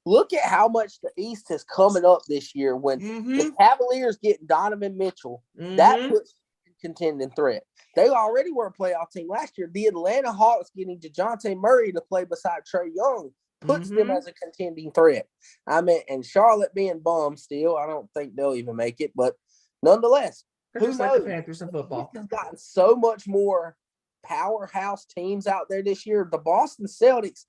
Look at how much the East is coming up this year when the Cavaliers get Donovan Mitchell. That puts contending threat. They already were a playoff team last year. The Atlanta Hawks getting DeJounte Murray to play beside Trae Young puts them as a contending threat. I mean, and Charlotte being bummed still, I don't think they'll even make it. But nonetheless, who knows? Like the Panthers in football. Has gotten so much more powerhouse teams out there this year. The Boston Celtics,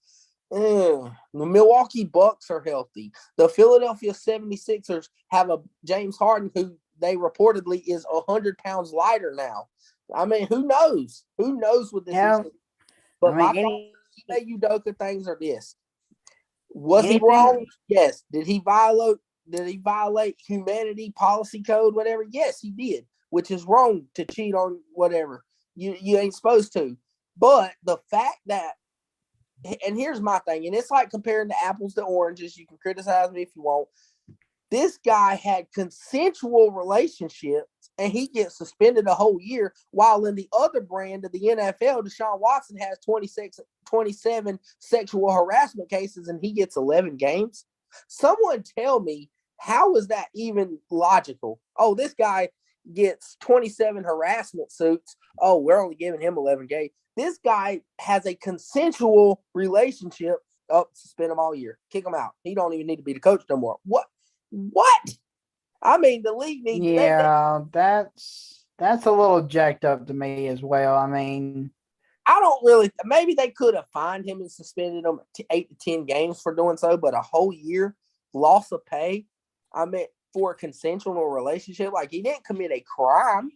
the Milwaukee Bucks are healthy. The Philadelphia 76ers have a James Harden who they reportedly is 100 pounds lighter now. I mean, who knows? Who knows what this is? But my Udoka things are this. Was he wrong? Yes. Did he violate humanity policy code, whatever? Yes, he did, which is wrong to cheat on whatever. You ain't supposed to. But the fact that, and here's my thing, and it's like comparing the apples to oranges. You can criticize me if you want. This guy had consensual relationships and he gets suspended a whole year, while in the other brand of the NFL, Deshaun Watson has 27 sexual harassment cases and he gets 11 games. Someone tell me, how is that even logical? Oh, this guy gets 27 harassment suits. Oh, we're only giving him 11 games. This guy has a consensual relationship. Oh, suspend him all year. Kick him out. He don't even need to be the coach no more. What? I mean, the league needs. Yeah, that's a little jacked up to me as well. I mean, I don't really. Maybe they could have fined him and suspended him 8 to 10 games for doing so, but a whole year loss of pay. I mean, for a consensual relationship, like he didn't commit a crime.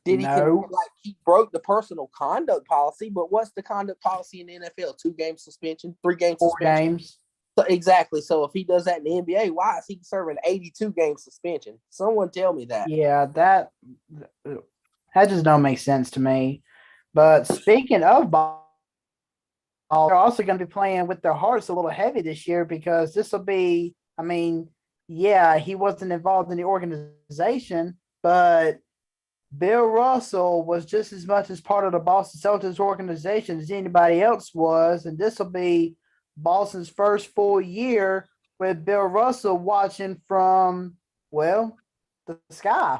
Did he? No. He broke the personal conduct policy. But what's the conduct policy in the NFL? 2 game suspension, 3 game suspension. 4 games. So, exactly. So if he does that in the NBA, why is he serving 82 game suspension? Someone tell me that. Yeah, that just don't make sense to me. But speaking of ball, they're also going to be playing with their hearts a little heavy this year, because this will be, I mean, yeah, he wasn't involved in the organization, but Bill Russell was just as much as part of the Boston Celtics organization as anybody else was, and this will be Boston's first full year with Bill Russell watching from, well, the sky.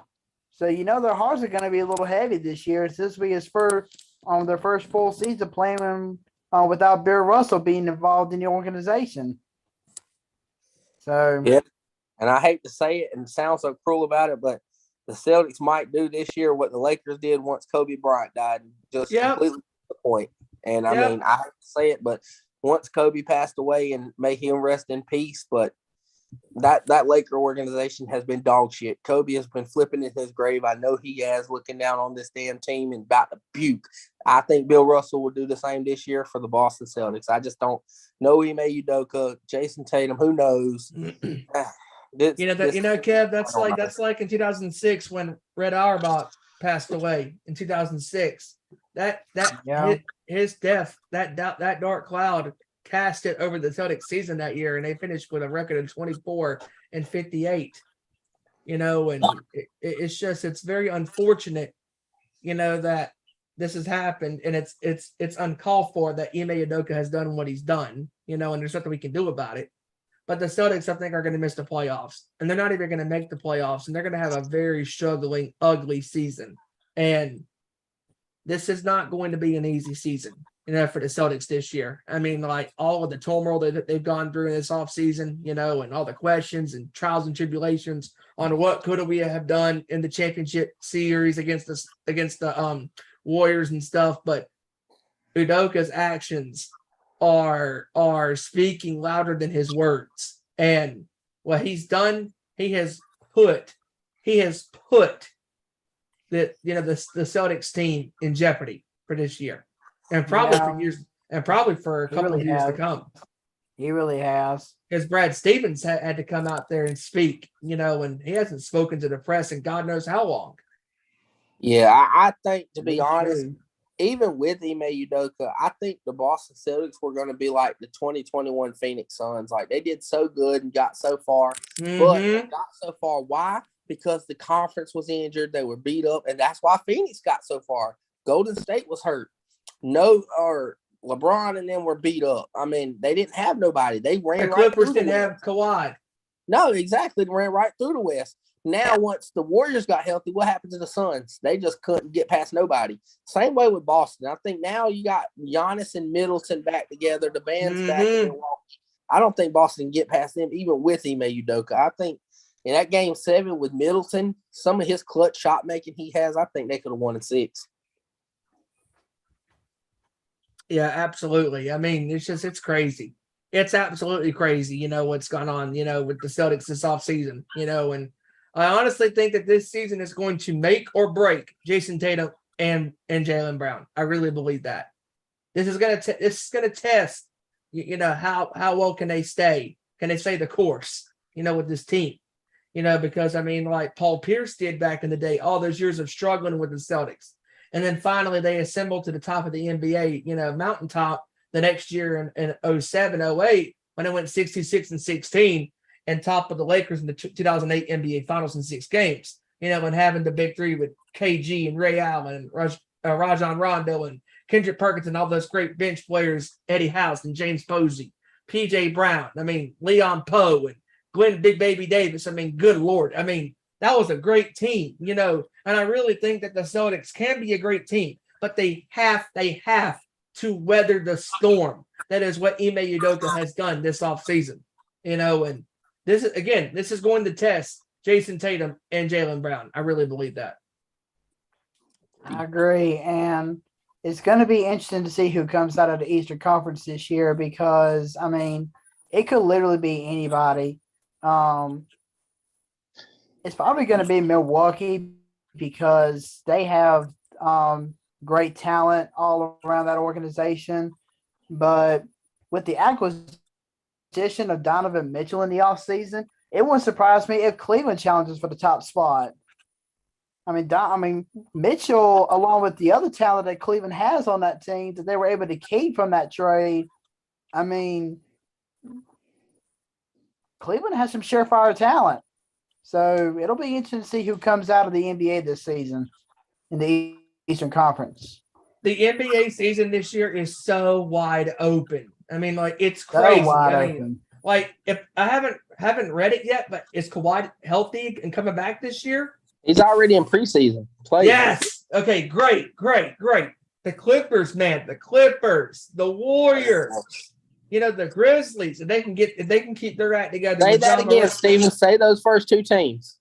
So, their hearts are going to be a little heavy this year. This will be his their first full season playing without Bill Russell being involved in the organization. So, yeah, and I hate to say it and sound so cruel about it, but the Celtics might do this year what the Lakers did once Kobe Bryant died, just completely to the point. And I mean, I hate to say it, but once Kobe passed away, and may him rest in peace, but that Laker organization has been dog shit. Kobe has been flipping in his grave. I know he has, looking down on this damn team and about to puke. I think Bill Russell will do the same this year for the Boston Celtics. I just don't know. Ime Udoka, Jason Tatum, who knows? Kev, that's like in 2006 when Red Auerbach passed away in 2006. His death, that dark cloud cast it over the Celtics season that year, and they finished with a record of 24-58. you know, and it's very unfortunate, you know, that this has happened, and it's uncalled for that Ime Udoka has done what he's done, you know, and there's nothing we can do about it. But the Celtics, I think, are going to miss the playoffs, and they're not even going to make the playoffs, and they're going to have a very struggling, ugly season. And this is not going to be an easy season, you know, for the Celtics this year. I mean, like all of the turmoil that they've gone through in this offseason, you know, and all the questions and trials and tribulations on what could we have done in the championship series against the Warriors and stuff. But Udoka's actions are speaking louder than his words. And what he's done, he has put the Celtics team in jeopardy for this year, and probably for years, and probably for a couple of years to come. He really has. Because Brad Stevens had to come out there and speak, you know, and he hasn't spoken to the press in God knows how long. Yeah, I think, to be honest, even with Ime Udoka, I think the Boston Celtics were going to be like the 2021 Phoenix Suns. Like, they did so good and got so far, but they got so far. Why? Because the conference was injured. They were beat up, and that's why Phoenix got so far. Golden State was hurt. LeBron and them were beat up. I mean, they didn't have nobody. They ran the right Clippers through didn't have Kawhi. No, exactly. They ran right through the West. Now, once the Warriors got healthy, what happened to the Suns? They just couldn't get past nobody. Same way with Boston. I think now you got Giannis and Middleton back together. The band's back in Milwaukee. I don't think Boston can get past them, even with Ime Udoka. I think in that Game 7 with Middleton, some of his clutch shot making he has, I think they could have won in 6. Yeah, absolutely. I mean, it's crazy. It's absolutely crazy, you know, what's gone on, you know, with the Celtics this offseason, you know, and I honestly think that this season is going to make or break Jason Tatum and Jaylen Brown. I really believe that. This is gonna test, you know, how well can they stay? Can they stay the course, you know, with this team? You know, because I mean, like Paul Pierce did back in the day, all those years of struggling with the Celtics. And then finally they assembled to the top of the NBA, you know, mountaintop the next year in 07, 08, when they went 66-16 and top of the Lakers in the 2008 NBA Finals in 6 games. You know, and having the big three with KG and Ray Allen and Rajon Rondo and Kendrick Perkins and all those great bench players, Eddie House and James Posey, PJ Brown, I mean, Leon Poe and Glenn Big Baby Davis. I mean, good Lord. I mean, that was a great team, you know, and I really think that the Celtics can be a great team, but they have to weather the storm. That is what Ime Udoka has done this offseason, you know, and this is going to test Jason Tatum and Jaylen Brown. I really believe that. I agree. And it's going to be interesting to see who comes out of the Eastern Conference this year because, I mean, it could literally be anybody. It's probably going to be Milwaukee because they have great talent all around that organization. But with the acquisition of Donovan Mitchell in the offseason, it wouldn't surprise me if Cleveland challenges for the top spot. I mean, Mitchell, along with the other talent that Cleveland has on that team that they were able to keep from that trade, I mean, Cleveland has some surefire talent. So it'll be interesting to see who comes out of the NBA this season in the Eastern Conference. The NBA season this year is so wide open. I mean, like, it's crazy. So wide open. Like, if I haven't read it yet, but is Kawhi healthy and coming back this year? He's already in preseason. Yes. Okay, great. The Clippers, the Warriors, you know, the Grizzlies, if they can keep their act together. Say that again, Steven. Say those first 2 teams.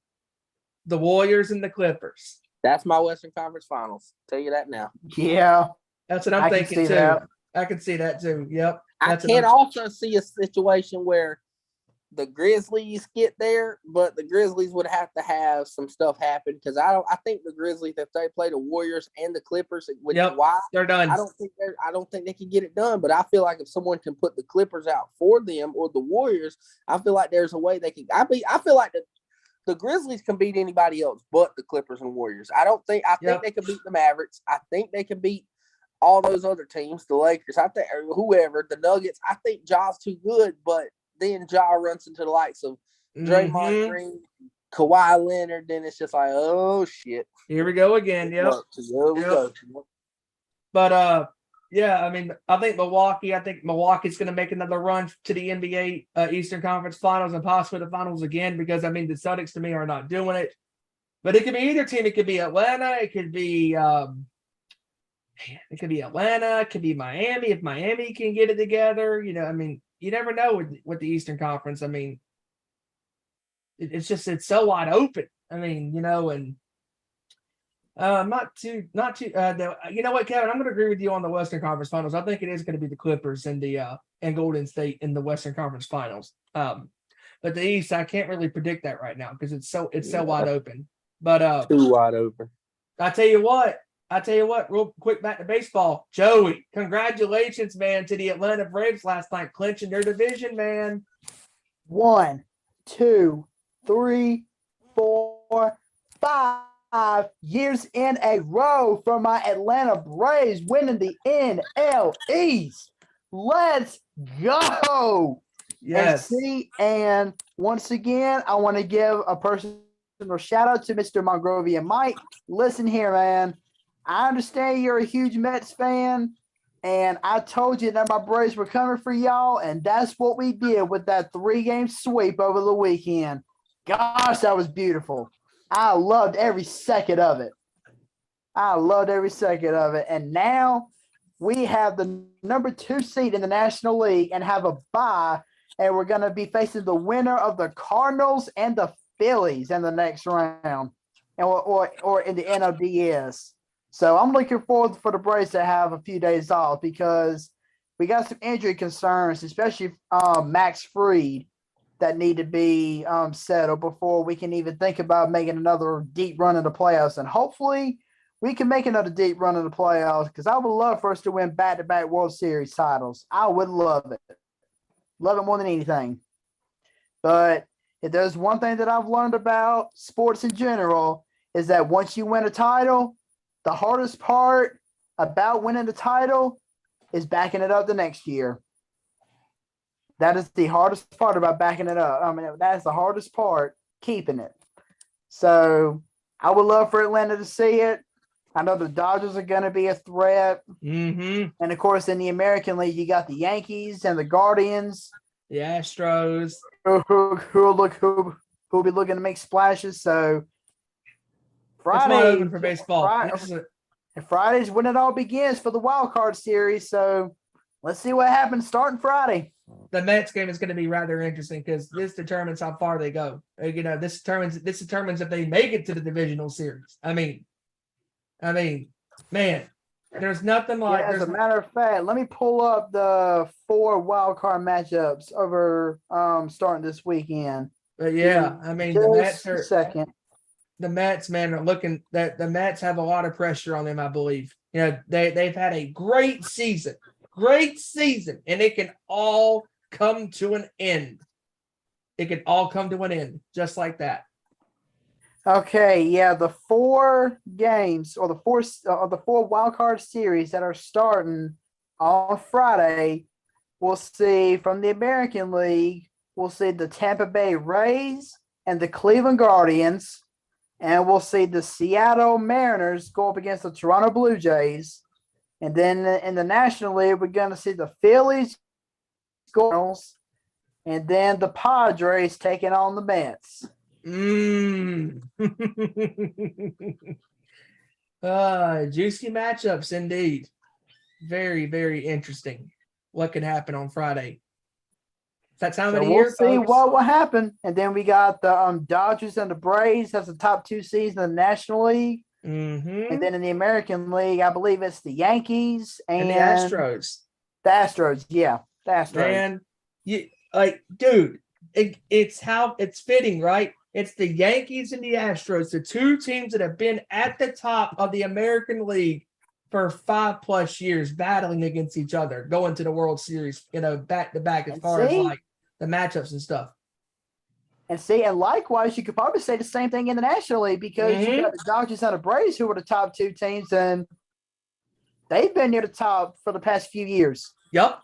The Warriors and the Clippers. That's my Western Conference Finals. Tell you that now. Yeah. That's what I'm thinking too. That. I can see that too. Yep. I can also see a situation where the Grizzlies get there, but the Grizzlies would have to have some stuff happen because I think the Grizzlies, if they play the Warriors and the Clippers with Kawhi, they're done. I don't think they can get it done. But I feel like if someone can put the Clippers out for them or the Warriors, I feel like there's a way they can. I feel like the Grizzlies can beat anybody else but the Clippers and Warriors. I think they can beat the Mavericks. I think they can beat all those other teams, the Lakers. I think whoever, the Nuggets. I think Ja's too good, but then Ja runs into the likes of Draymond Green, Kawhi Leonard, then it's just like, oh shit. Here we go again. Yep. Here we go. But yeah, I mean, I think Milwaukee's going to make another run to the NBA Eastern Conference Finals and possibly the Finals again because I mean the Celtics to me are not doing it. But it could be either team. It could be Atlanta. It could be Atlanta. It could be Miami. If Miami can get it together, I mean, you never know with the Eastern Conference. I mean, it's so wide open. I mean, and not too. You know what, Kevin? I'm going to agree with you on the Western Conference Finals. I think it is going to be the Clippers and and Golden State in the Western Conference Finals. But the East, I can't really predict that right now because it's so wide open. But too wide open. I tell you what, real quick back to baseball. Joey, congratulations, man, to the Atlanta Braves last night, clinching their division, man. 1, 2, 3, 4, 5 years in a row for my Atlanta Braves winning the NL East. Let's go. Yes. And once again, I want to give a personal shout out to Mr. Mongrovian Mike. Listen here, man. I understand you're a huge Mets fan, and I told you that my Braves were coming for y'all, and that's what we did with that 3-game sweep over the weekend. Gosh, that was beautiful. I loved every second of it. And now we have the number 2 seed in the National League and have a bye, and we're going to be facing the winner of the Cardinals and the Phillies in the next round, or in the NLDS. So I'm looking forward for the Braves to have a few days off because we got some injury concerns, especially Max Fried, that need to be settled before we can even think about making another deep run in the playoffs. And hopefully we can make another deep run in the playoffs because I would love for us to win back-to-back World Series titles. I would love it. Love it more than anything. But if there's one thing that I've learned about sports in general is that once you win a title, the hardest part about winning the title is backing it up the next year. That is the hardest part about backing it up. I mean, that's the hardest part, keeping it. So I would love for Atlanta to see it. I know the Dodgers are going to be a threat. Mm-hmm. And, of course, in the American League, you got the Yankees and the Guardians. The Astros. Who'll be looking to make splashes. So Friday, it's wide open for baseball. Friday's when it all begins for the wild card series. So let's see what happens starting Friday. The Mets game is going to be rather interesting because this determines how far they go. This determines if they make it to the divisional series. I mean, man, there's nothing like. Yeah, as a matter of fact, let me pull up the 4 wild card matchups over starting this weekend. But yeah, I mean, the Mets are second. The Mets, man, are looking that the Mets have a lot of pressure on them, I believe. They've had a great season, and it can all come to an end. It can all come to an end just like that. Okay, yeah, the 4 games or the 4 wild card series that are starting on Friday, we'll see from the American League, we'll see the Tampa Bay Rays and the Cleveland Guardians. And we'll see the Seattle Mariners go up against the Toronto Blue Jays. And then in the National League, we're going to see the Phillies, Cardinals, and then the Padres taking on the Mets. Juicy matchups indeed. Very, very interesting. What could happen on Friday? That time of the year, we'll see what will happen. And then we got the Dodgers and the Braves as the top 2 seeds in the National League. Mm-hmm. And then in the American League, I believe it's the Yankees and the Astros. The Astros, yeah. The Astros. Man, dude, it's how it's fitting, right? It's the Yankees and the Astros, the 2 teams that have been at the top of the American League for 5+ years, battling against each other, going to the World Series, back to back as far as like the matchups and stuff. And likewise, you could probably say the same thing in the National League because you got the Dodgers and the Braves who were the top 2 teams, and they've been near the top for the past few years. Yep.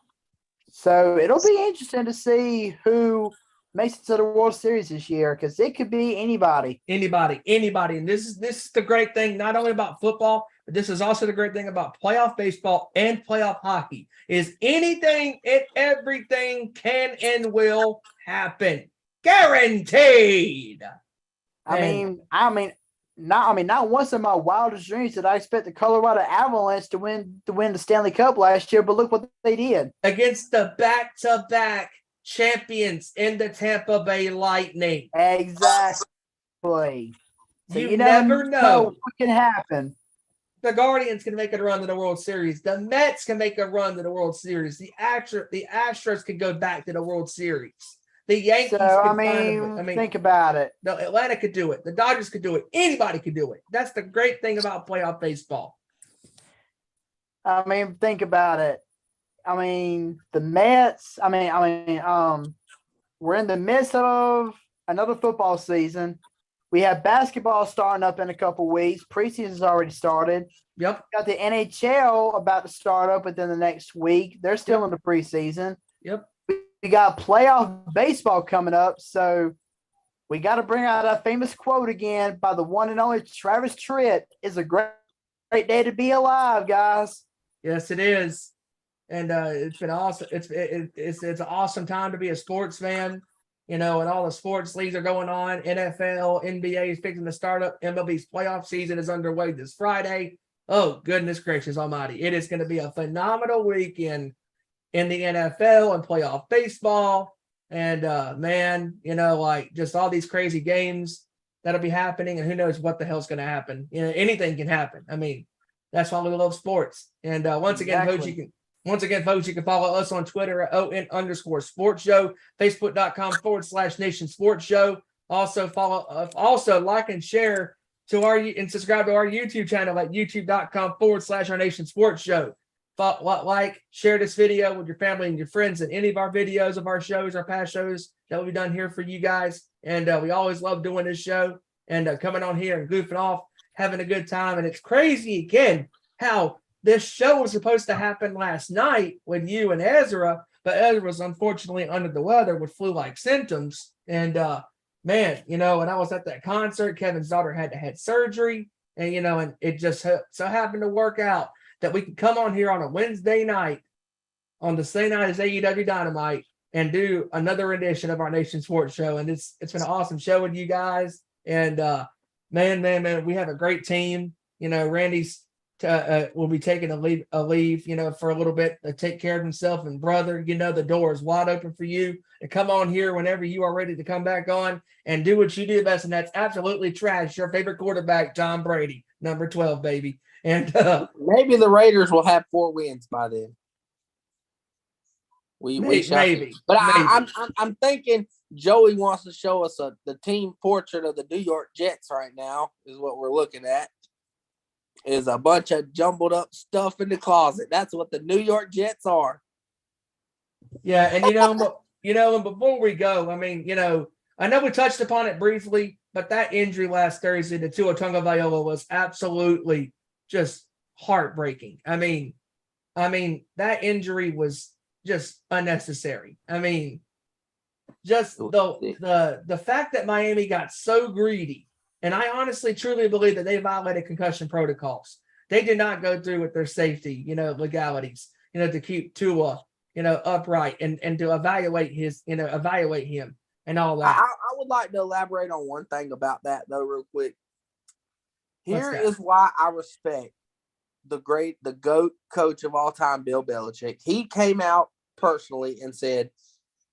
So it'll be interesting to see who makes it to the World Series this year, because it could be anybody. Anybody. And this is the great thing, not only about football, but this is also the great thing about playoff baseball and playoff hockey, is anything and everything can and will happen. Guaranteed. Not once in my wildest dreams did I expect the Colorado Avalanche to win the Stanley Cup last year, but look what they did. Against the back-to-back champions in the Tampa Bay Lightning. Exactly. So you never know what can happen. The Guardians can make a run to the World Series. The Mets can make a run to the World Series. The Astros can go back to the World Series. The Yankees think about it. The Atlanta could do it. The Dodgers could do it. Anybody could do it. That's the great thing about playoff baseball. Think about it. The Mets. We're in the midst of another football season. We have basketball starting up in a couple weeks. Preseason's already started. Yep. We got the NHL about to start up within the next week. They're still in the preseason. Yep. We got playoff baseball coming up, so we got to bring out a famous quote again by the one and only Travis Tritt. It's a great day to be alive, guys. Yes, it is. And it's been awesome. It's an awesome time to be a sports fan, and all the sports leagues are going on. NFL, NBA is fixing to start up. MLB's playoff season is underway this Friday. Oh, goodness gracious almighty. It is going to be a phenomenal weekend in the NFL and playoff baseball. And just all these crazy games that'll be happening, and who knows what the hell's going to happen. Anything can happen. That's why we love sports. And once again, folks, you can follow us on Twitter at @ON_sports show, Facebook.com/Nation Sports Show. Also like and share and subscribe to our YouTube channel at YouTube.com/Our Nation Sports Show. Share this video with your family and your friends, and any of our videos of our shows, our past shows that we've done here for you guys. And we always love doing this show and coming on here and goofing off, having a good time. And it's crazy again how this show was supposed to happen last night with you and Ezra, but Ezra was unfortunately under the weather with flu-like symptoms. And when I was at that concert, Kevin's daughter had surgery, and and it just so happened to work out that we could come on here on a Wednesday night, on the same night as AEW Dynamite, and do another edition of Our Nation Sports Show. And it's been an awesome show with you guys. And man, we have a great team. Randy's will be taking a leave, for a little bit to take care of himself. And brother, the door is wide open for you to come on here whenever you are ready to come back on and do what you do best, and that's absolutely trash your favorite quarterback, Tom Brady, number 12, baby. And maybe the Raiders will have 4 wins by then. Maybe. But I'm thinking Joey wants to show us the team portrait of the New York Jets right now is what we're looking at. Is a bunch of jumbled up stuff in the closet. That's what the New York Jets are. Yeah, and and before we go, I know we touched upon it briefly, but that injury last Thursday to Tua Tagovailoa was absolutely just heartbreaking. That injury was just unnecessary. Just the fact that Miami got so greedy, and I honestly truly believe that they violated concussion protocols. They did not go through with their safety, legalities, to keep Tua, upright and to evaluate him and all that. I would like to elaborate on one thing about that though, real quick. Here is why I respect the GOAT coach of all time, Bill Belichick. He came out personally and said,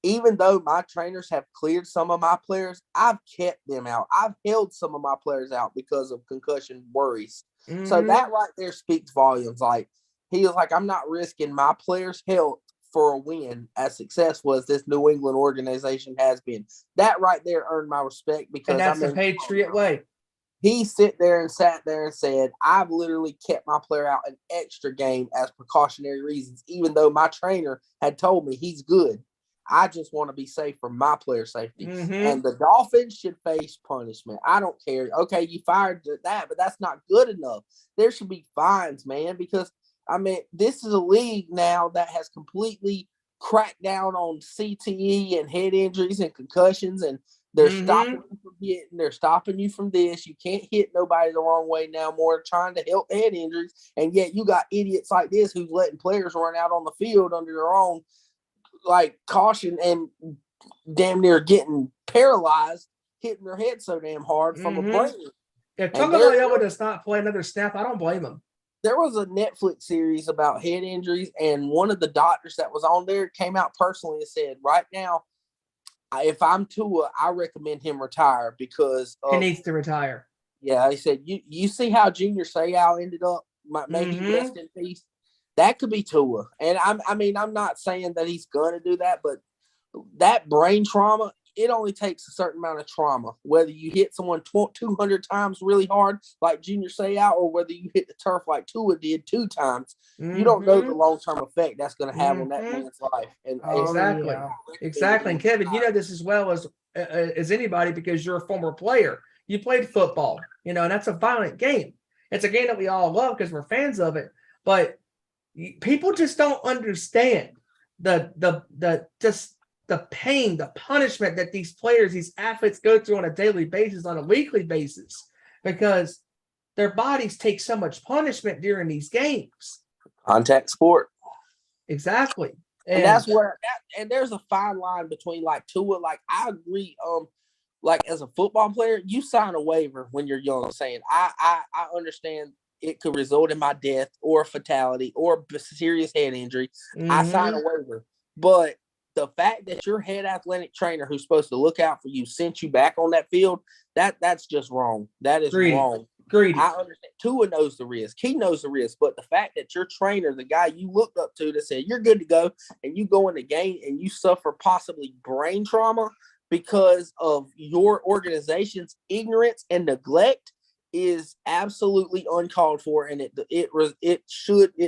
even though my trainers have cleared some of my players, I've kept them out. I've held some of my players out because of concussion worries. Mm-hmm. So that right there speaks volumes. Like, he was like, I'm not risking my players' health for a win as successful as this New England organization has been. That right there earned my respect because that's the Patriot way. He sat there and said, I've literally kept my player out an extra game as precautionary reasons, even though my trainer had told me he's good. I just want to be safe for my player safety. Mm-hmm. And the Dolphins should face punishment. I don't care. Okay, you fired that, but that's not good enough. There should be fines, man, because, this is a league now that has completely crack down on CTE and head injuries and concussions, and they're stopping you from hitting. They're stopping you from this. You can't hit nobody the wrong way now more, trying to help head injuries. And yet you got idiots like this who's letting players run out on the field under their own like caution and damn near getting paralyzed, hitting their head so damn hard from a brain. If Tagovailoa does not play another snap, I don't blame him. There was a Netflix series about head injuries, and one of the doctors that was on there came out personally and said, right now, if I'm Tua, I recommend him retire because he needs to retire. Yeah, he said, you see how Junior Seau ended up, maybe rest in peace. That could be Tua. And I'm not saying that he's going to do that, but that brain trauma, it only takes a certain amount of trauma, whether you hit someone 200 times really hard like Junior Seau or whether you hit the turf like Tua did 2 times. You don't know the long-term effect that's going to have on that man's life. And Exactly. And Kevin, you know this as well as anybody because you're a former player. You played football, and that's a violent game. It's a game that we all love because we're fans of it. But people just don't understand the pain, the punishment that these players, these athletes go through on a daily basis, on a weekly basis, because their bodies take so much punishment during these games. Contact sport. Exactly. And that's where, and there's a fine line between like Tua, like I agree, like as a football player, you sign a waiver when you're young saying, I understand it could result in my death or fatality or serious head injury. I sign a waiver. But the fact that your head athletic trainer who's supposed to look out for you sent you back on that field, that's just wrong. That is wrong. Greedy. I understand. Tua knows the risk. He knows the risk. But the fact that your trainer, the guy you looked up to that said you're good to go, and you go in the game and you suffer possibly brain trauma because of your organization's ignorance and neglect is absolutely uncalled for, and it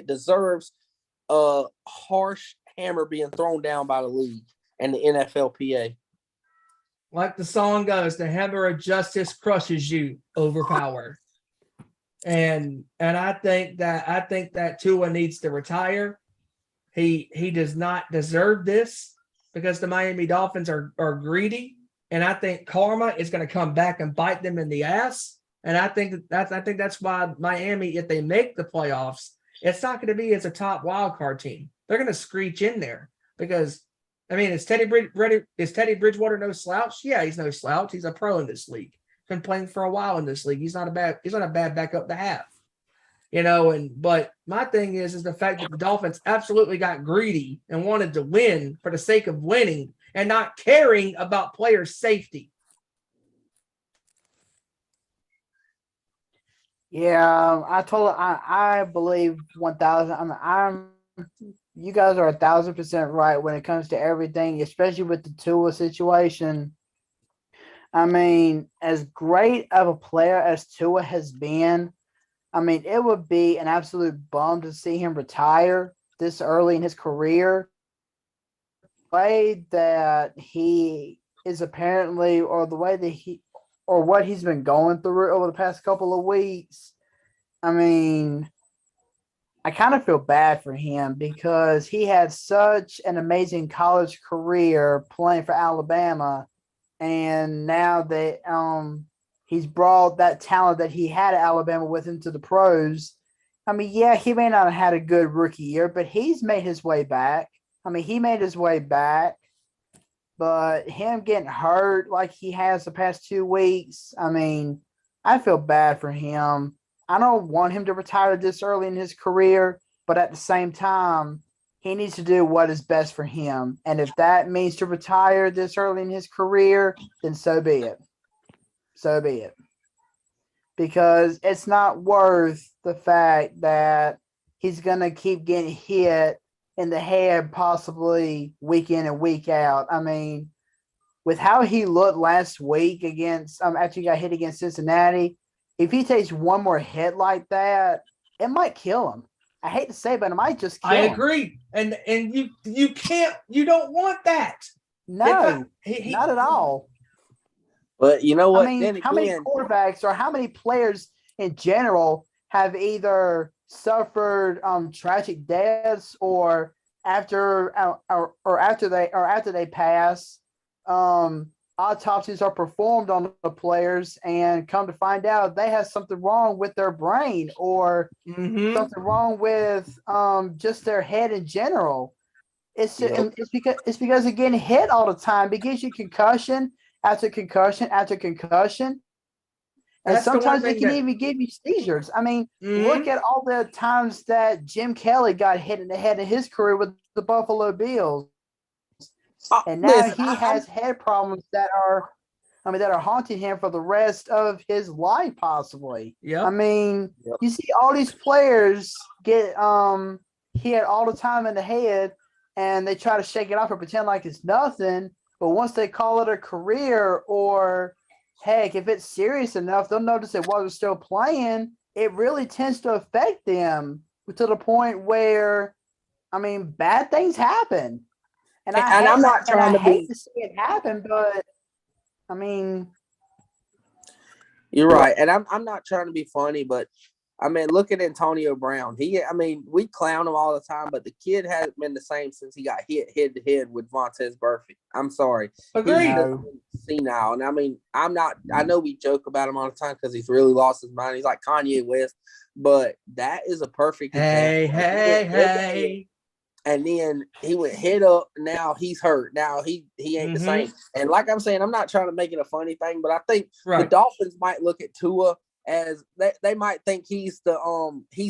deserves a harsh hammer being thrown down by the league and the NFLPA. Like the song goes, the hammer of justice crushes you, overpowered. And I think that Tua needs to retire. He does not deserve this because the Miami Dolphins are greedy, and I think karma is going to come back and bite them in the ass. And I think that's why Miami, if they make the playoffs, it's not going to be as a top wild card team. They're going to screech in there because, is Teddy Bridgewater no slouch? Yeah, he's no slouch. He's a pro in this league. Been playing for a while in this league. He's not a bad backup to have. But my thing is the fact that the Dolphins absolutely got greedy and wanted to win for the sake of winning and not caring about player safety. Yeah, I believe 1,000. You guys are 1,000% right when it comes to everything, especially with the Tua situation. As great of a player as Tua has been, it would be an absolute bum to see him retire this early in his career. The way that he is apparently, or the way that or what he's been going through over the past couple of weeks, I kind of feel bad for him because he had such an amazing college career playing for Alabama, and now that he's brought that talent that he had at Alabama with him to the pros. Yeah, he may not have had a good rookie year, but he's made his way back. He made his way back. But him getting hurt like he has the past 2 weeks, I feel bad for him. I don't want him to retire this early in his career, but at the same time, he needs to do what is best for him. And if that means to retire this early in his career, then so be it. So be it. Because it's not worth the fact that he's going to keep getting hit in the head possibly week in and week out. With how he looked last week against after he got hit against Cincinnati, if he takes one more hit like that, it might kill him. I hate to say it, but it might just kill him. I agree. And you don't want that. No, not at all. But you know what? How many quarterbacks or how many players in general have either suffered tragic deaths or after they pass, autopsies are performed on the players, and come to find out they have something wrong with their brain or something wrong with just their head in general. It's because they're getting hit all the time. It gives you concussion after concussion after concussion. And sometimes it can even give you seizures. I mean, look at all the times that Jim Kelly got hit in the head in his career with the Buffalo Bills. And now he has head problems that are haunting him for the rest of his life, possibly. Yeah. I mean, you see all these players get hit all the time in the head, and they try to shake it off or pretend like it's nothing. But once they call it a career, or heck, if it's serious enough, they'll notice that while they're still playing, it really tends to affect them to the point where, I mean, bad things happen. And I'm not trying to hate to see it happen, but I mean, you're right. And I'm not trying to be funny, but I mean, look at Antonio Brown. We clown him all the time, but the kid hasn't been the same since he got hit head to head with Vontaze Burfict. I'm sorry. Agreed. Senile. And I mean, I know we joke about him all the time because he's really lost his mind. He's like Kanye West, but that is a perfect example. Hey. And then he went head up. Now he's hurt. Now he ain't the same. And like I'm saying, I'm not trying to make it a funny thing, but I think the Dolphins might look at Tua as they might think he's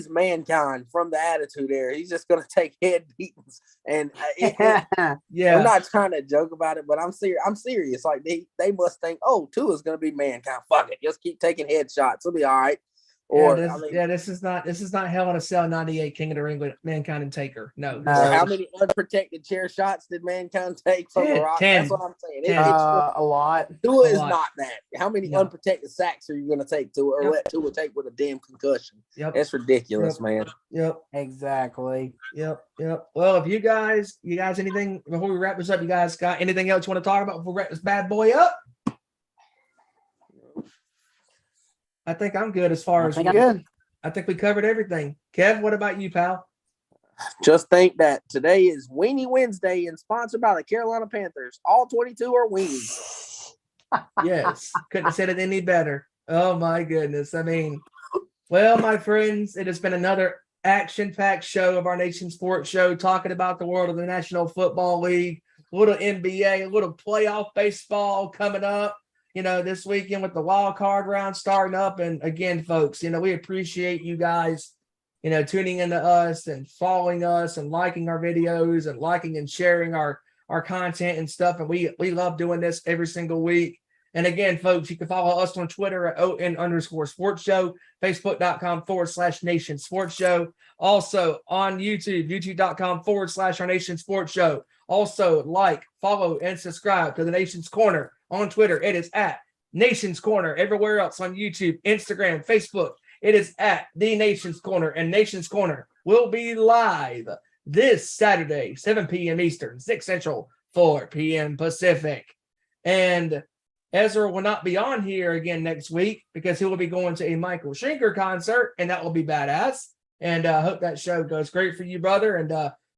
mankind from the attitude era. He's just gonna take head beatings. And I'm not trying to joke about it, but I'm serious. Like they must think, oh, Tua's gonna be mankind. Fuck it, just keep taking headshots. It'll be all right. This is not Hell in a Cell 98 King of the Ring with Mankind and Taker. No. How many unprotected chair shots did Mankind take from the Rock? 10. That's what I'm saying. A lot. Tua is not that. How many unprotected sacks are you going to take Tua, or let Tua take with a damn concussion? Yep. That's ridiculous, man. Yep. Exactly. Yep. Well, if you guys anything before we wrap this up, you guys got anything else you want to talk about before we wrap this bad boy up? I think I'm good as far as I think we covered everything. Kev, what about you, pal? Just think that today is Weenie Wednesday and sponsored by the Carolina Panthers. All 22 are weenies. Yes. Couldn't have said it any better. Oh, my goodness. I mean, well, my friends, it has been another action-packed show of our Nation Sports Show, talking about the world of the National Football League, a little NBA, a little playoff baseball coming up. This weekend with the wild card round starting up. And again, folks, we appreciate you guys, tuning into us and following us and liking our videos and liking and sharing our content and stuff. And we love doing this every single week. And again, folks, you can follow us on Twitter at ON_sports show, Facebook.com/Nation Sports Show. Also on YouTube, YouTube.com/Our Nation Sports Show. Also follow, and subscribe to the Nation's Corner on Twitter. It is at Nation's Corner. Everywhere else on YouTube, Instagram, Facebook, it is at The Nation's Corner. And Nation's Corner will be live this Saturday, 7 p.m. Eastern, 6 Central, 4 p.m. Pacific. And Ezra will not be on here again next week because he will be going to a Michael Schenker concert, and that will be badass. And I hope that show goes great for you, brother. And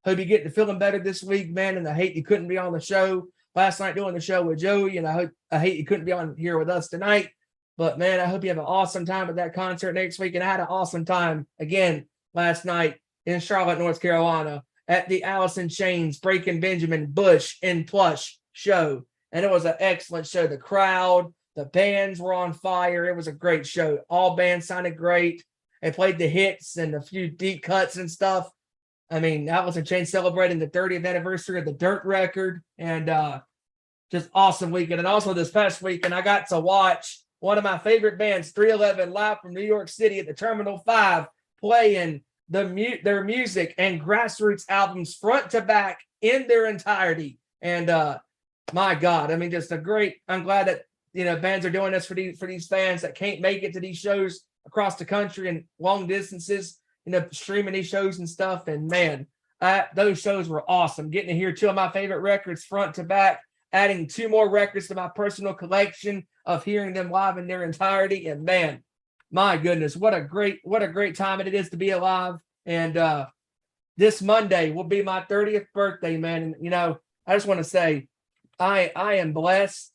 hope you get to feeling better this week, man. And I hate you couldn't be on the show last night doing the show with Joey, and I hate you couldn't be on here with us tonight. But man, I hope you have an awesome time at that concert next week. And I had an awesome time again last night in Charlotte, North Carolina, at the Allison Chains, Breaking Benjamin, Bush, and Plush show. And it was an excellent show. The crowd, the bands were on fire. It was a great show. All bands sounded great. They played the hits and a few deep cuts and stuff. I mean, Allison Chains celebrating the 30th anniversary of the Dirt record, and just awesome weekend. And also this past weekend, I got to watch one of my favorite bands, 311, live from New York City at the Terminal 5, playing their music and grassroots albums front to back in their entirety. And my God, I mean, just I'm glad that, bands are doing this for these fans that can't make it to these shows across the country and long distances, streaming these shows and stuff. And man, those shows were awesome. Getting to hear two of my favorite records front to back, adding two more records to my personal collection of hearing them live in their entirety. And man, my goodness, what a great time it is to be alive. And this Monday will be my 30th birthday, man. And, you know, I just want to say I am blessed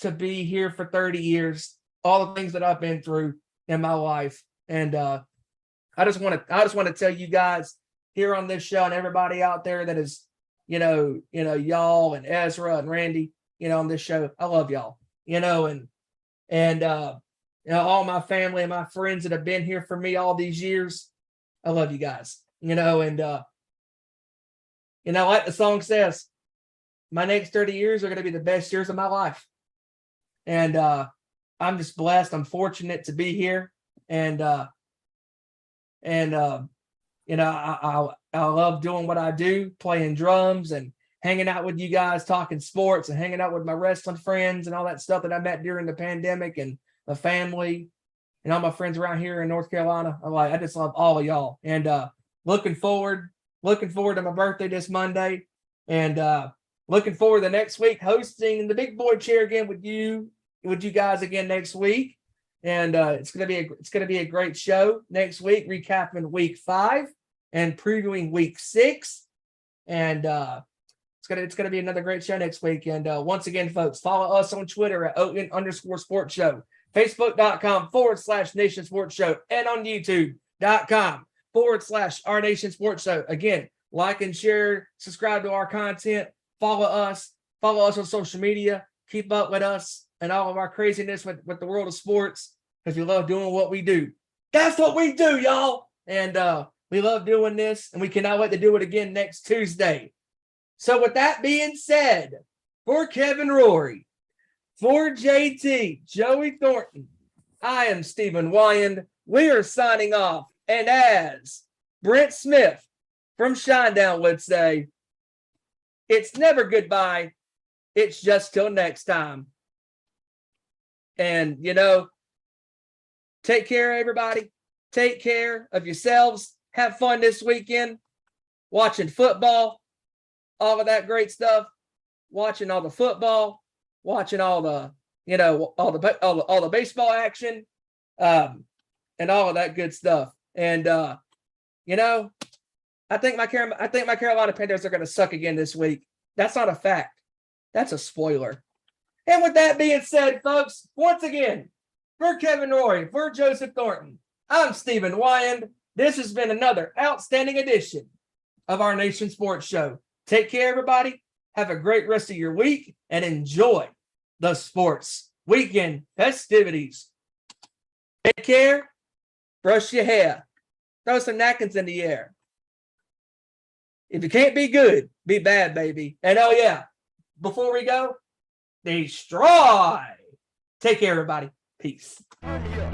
to be here for 30 years, all the things that I've been through in my life. And I just want to tell you guys here on this show and everybody out there that is, you know, y'all and Ezra and Randy, you know, on this show, I love y'all, you know, and you know, all my family and my friends that have been here for me all these years, I love you guys, you know, and you know, like the song says, my next 30 years are going to be the best years of my life. And I'm just blessed. I'm fortunate to be here. And you know, I love doing what I do, playing drums and hanging out with you guys, talking sports and hanging out with my wrestling friends and all that stuff that I met during the pandemic, and my family and all my friends around here in North Carolina. I just love all of y'all, and looking forward to my birthday this Monday, and looking forward to next week hosting the big boy chair again with you guys again next week. And it's gonna be a great show next week, recapping week 5 and previewing week 6. And it's gonna be another great show next week. And once again, folks, follow us on Twitter at @ON_sports show, Facebook.com/Nation Sports Show, and on YouTube.com/Our Nation Sports Show. Again, like and share, subscribe to our content, follow us on social media, keep up with us and all of our craziness with the world of sports, because we love doing what we do. That's what we do, y'all. And we love doing this, and we cannot wait to do it again next Tuesday. So with that being said, for Kevin Rory, for JT, Joey Thornton, I am Stephen Wyand. We are signing off. And as Brent Smith from Shinedown would say, it's never goodbye. It's just till next time. And, you know, take care, everybody. Take care of yourselves. Have fun this weekend watching football, all of that great stuff, watching all the football, watching all the, you know, all the baseball action, and all of that good stuff. And, you know, I think my Carolina Panthers are going to suck again this week. That's not a fact. That's a spoiler. And with that being said, folks, once again, for Kevin Rory, for Joseph Thornton, I'm Stephen Wyand. This has been another outstanding edition of Our Nation Sports Show. Take care, everybody. Have a great rest of your week and enjoy the sports weekend festivities. Take care. Brush your hair. Throw some napkins in the air. If you can't be good, be bad, baby. And oh yeah, before we go, destroy. Take care, everybody. Peace. Yeah.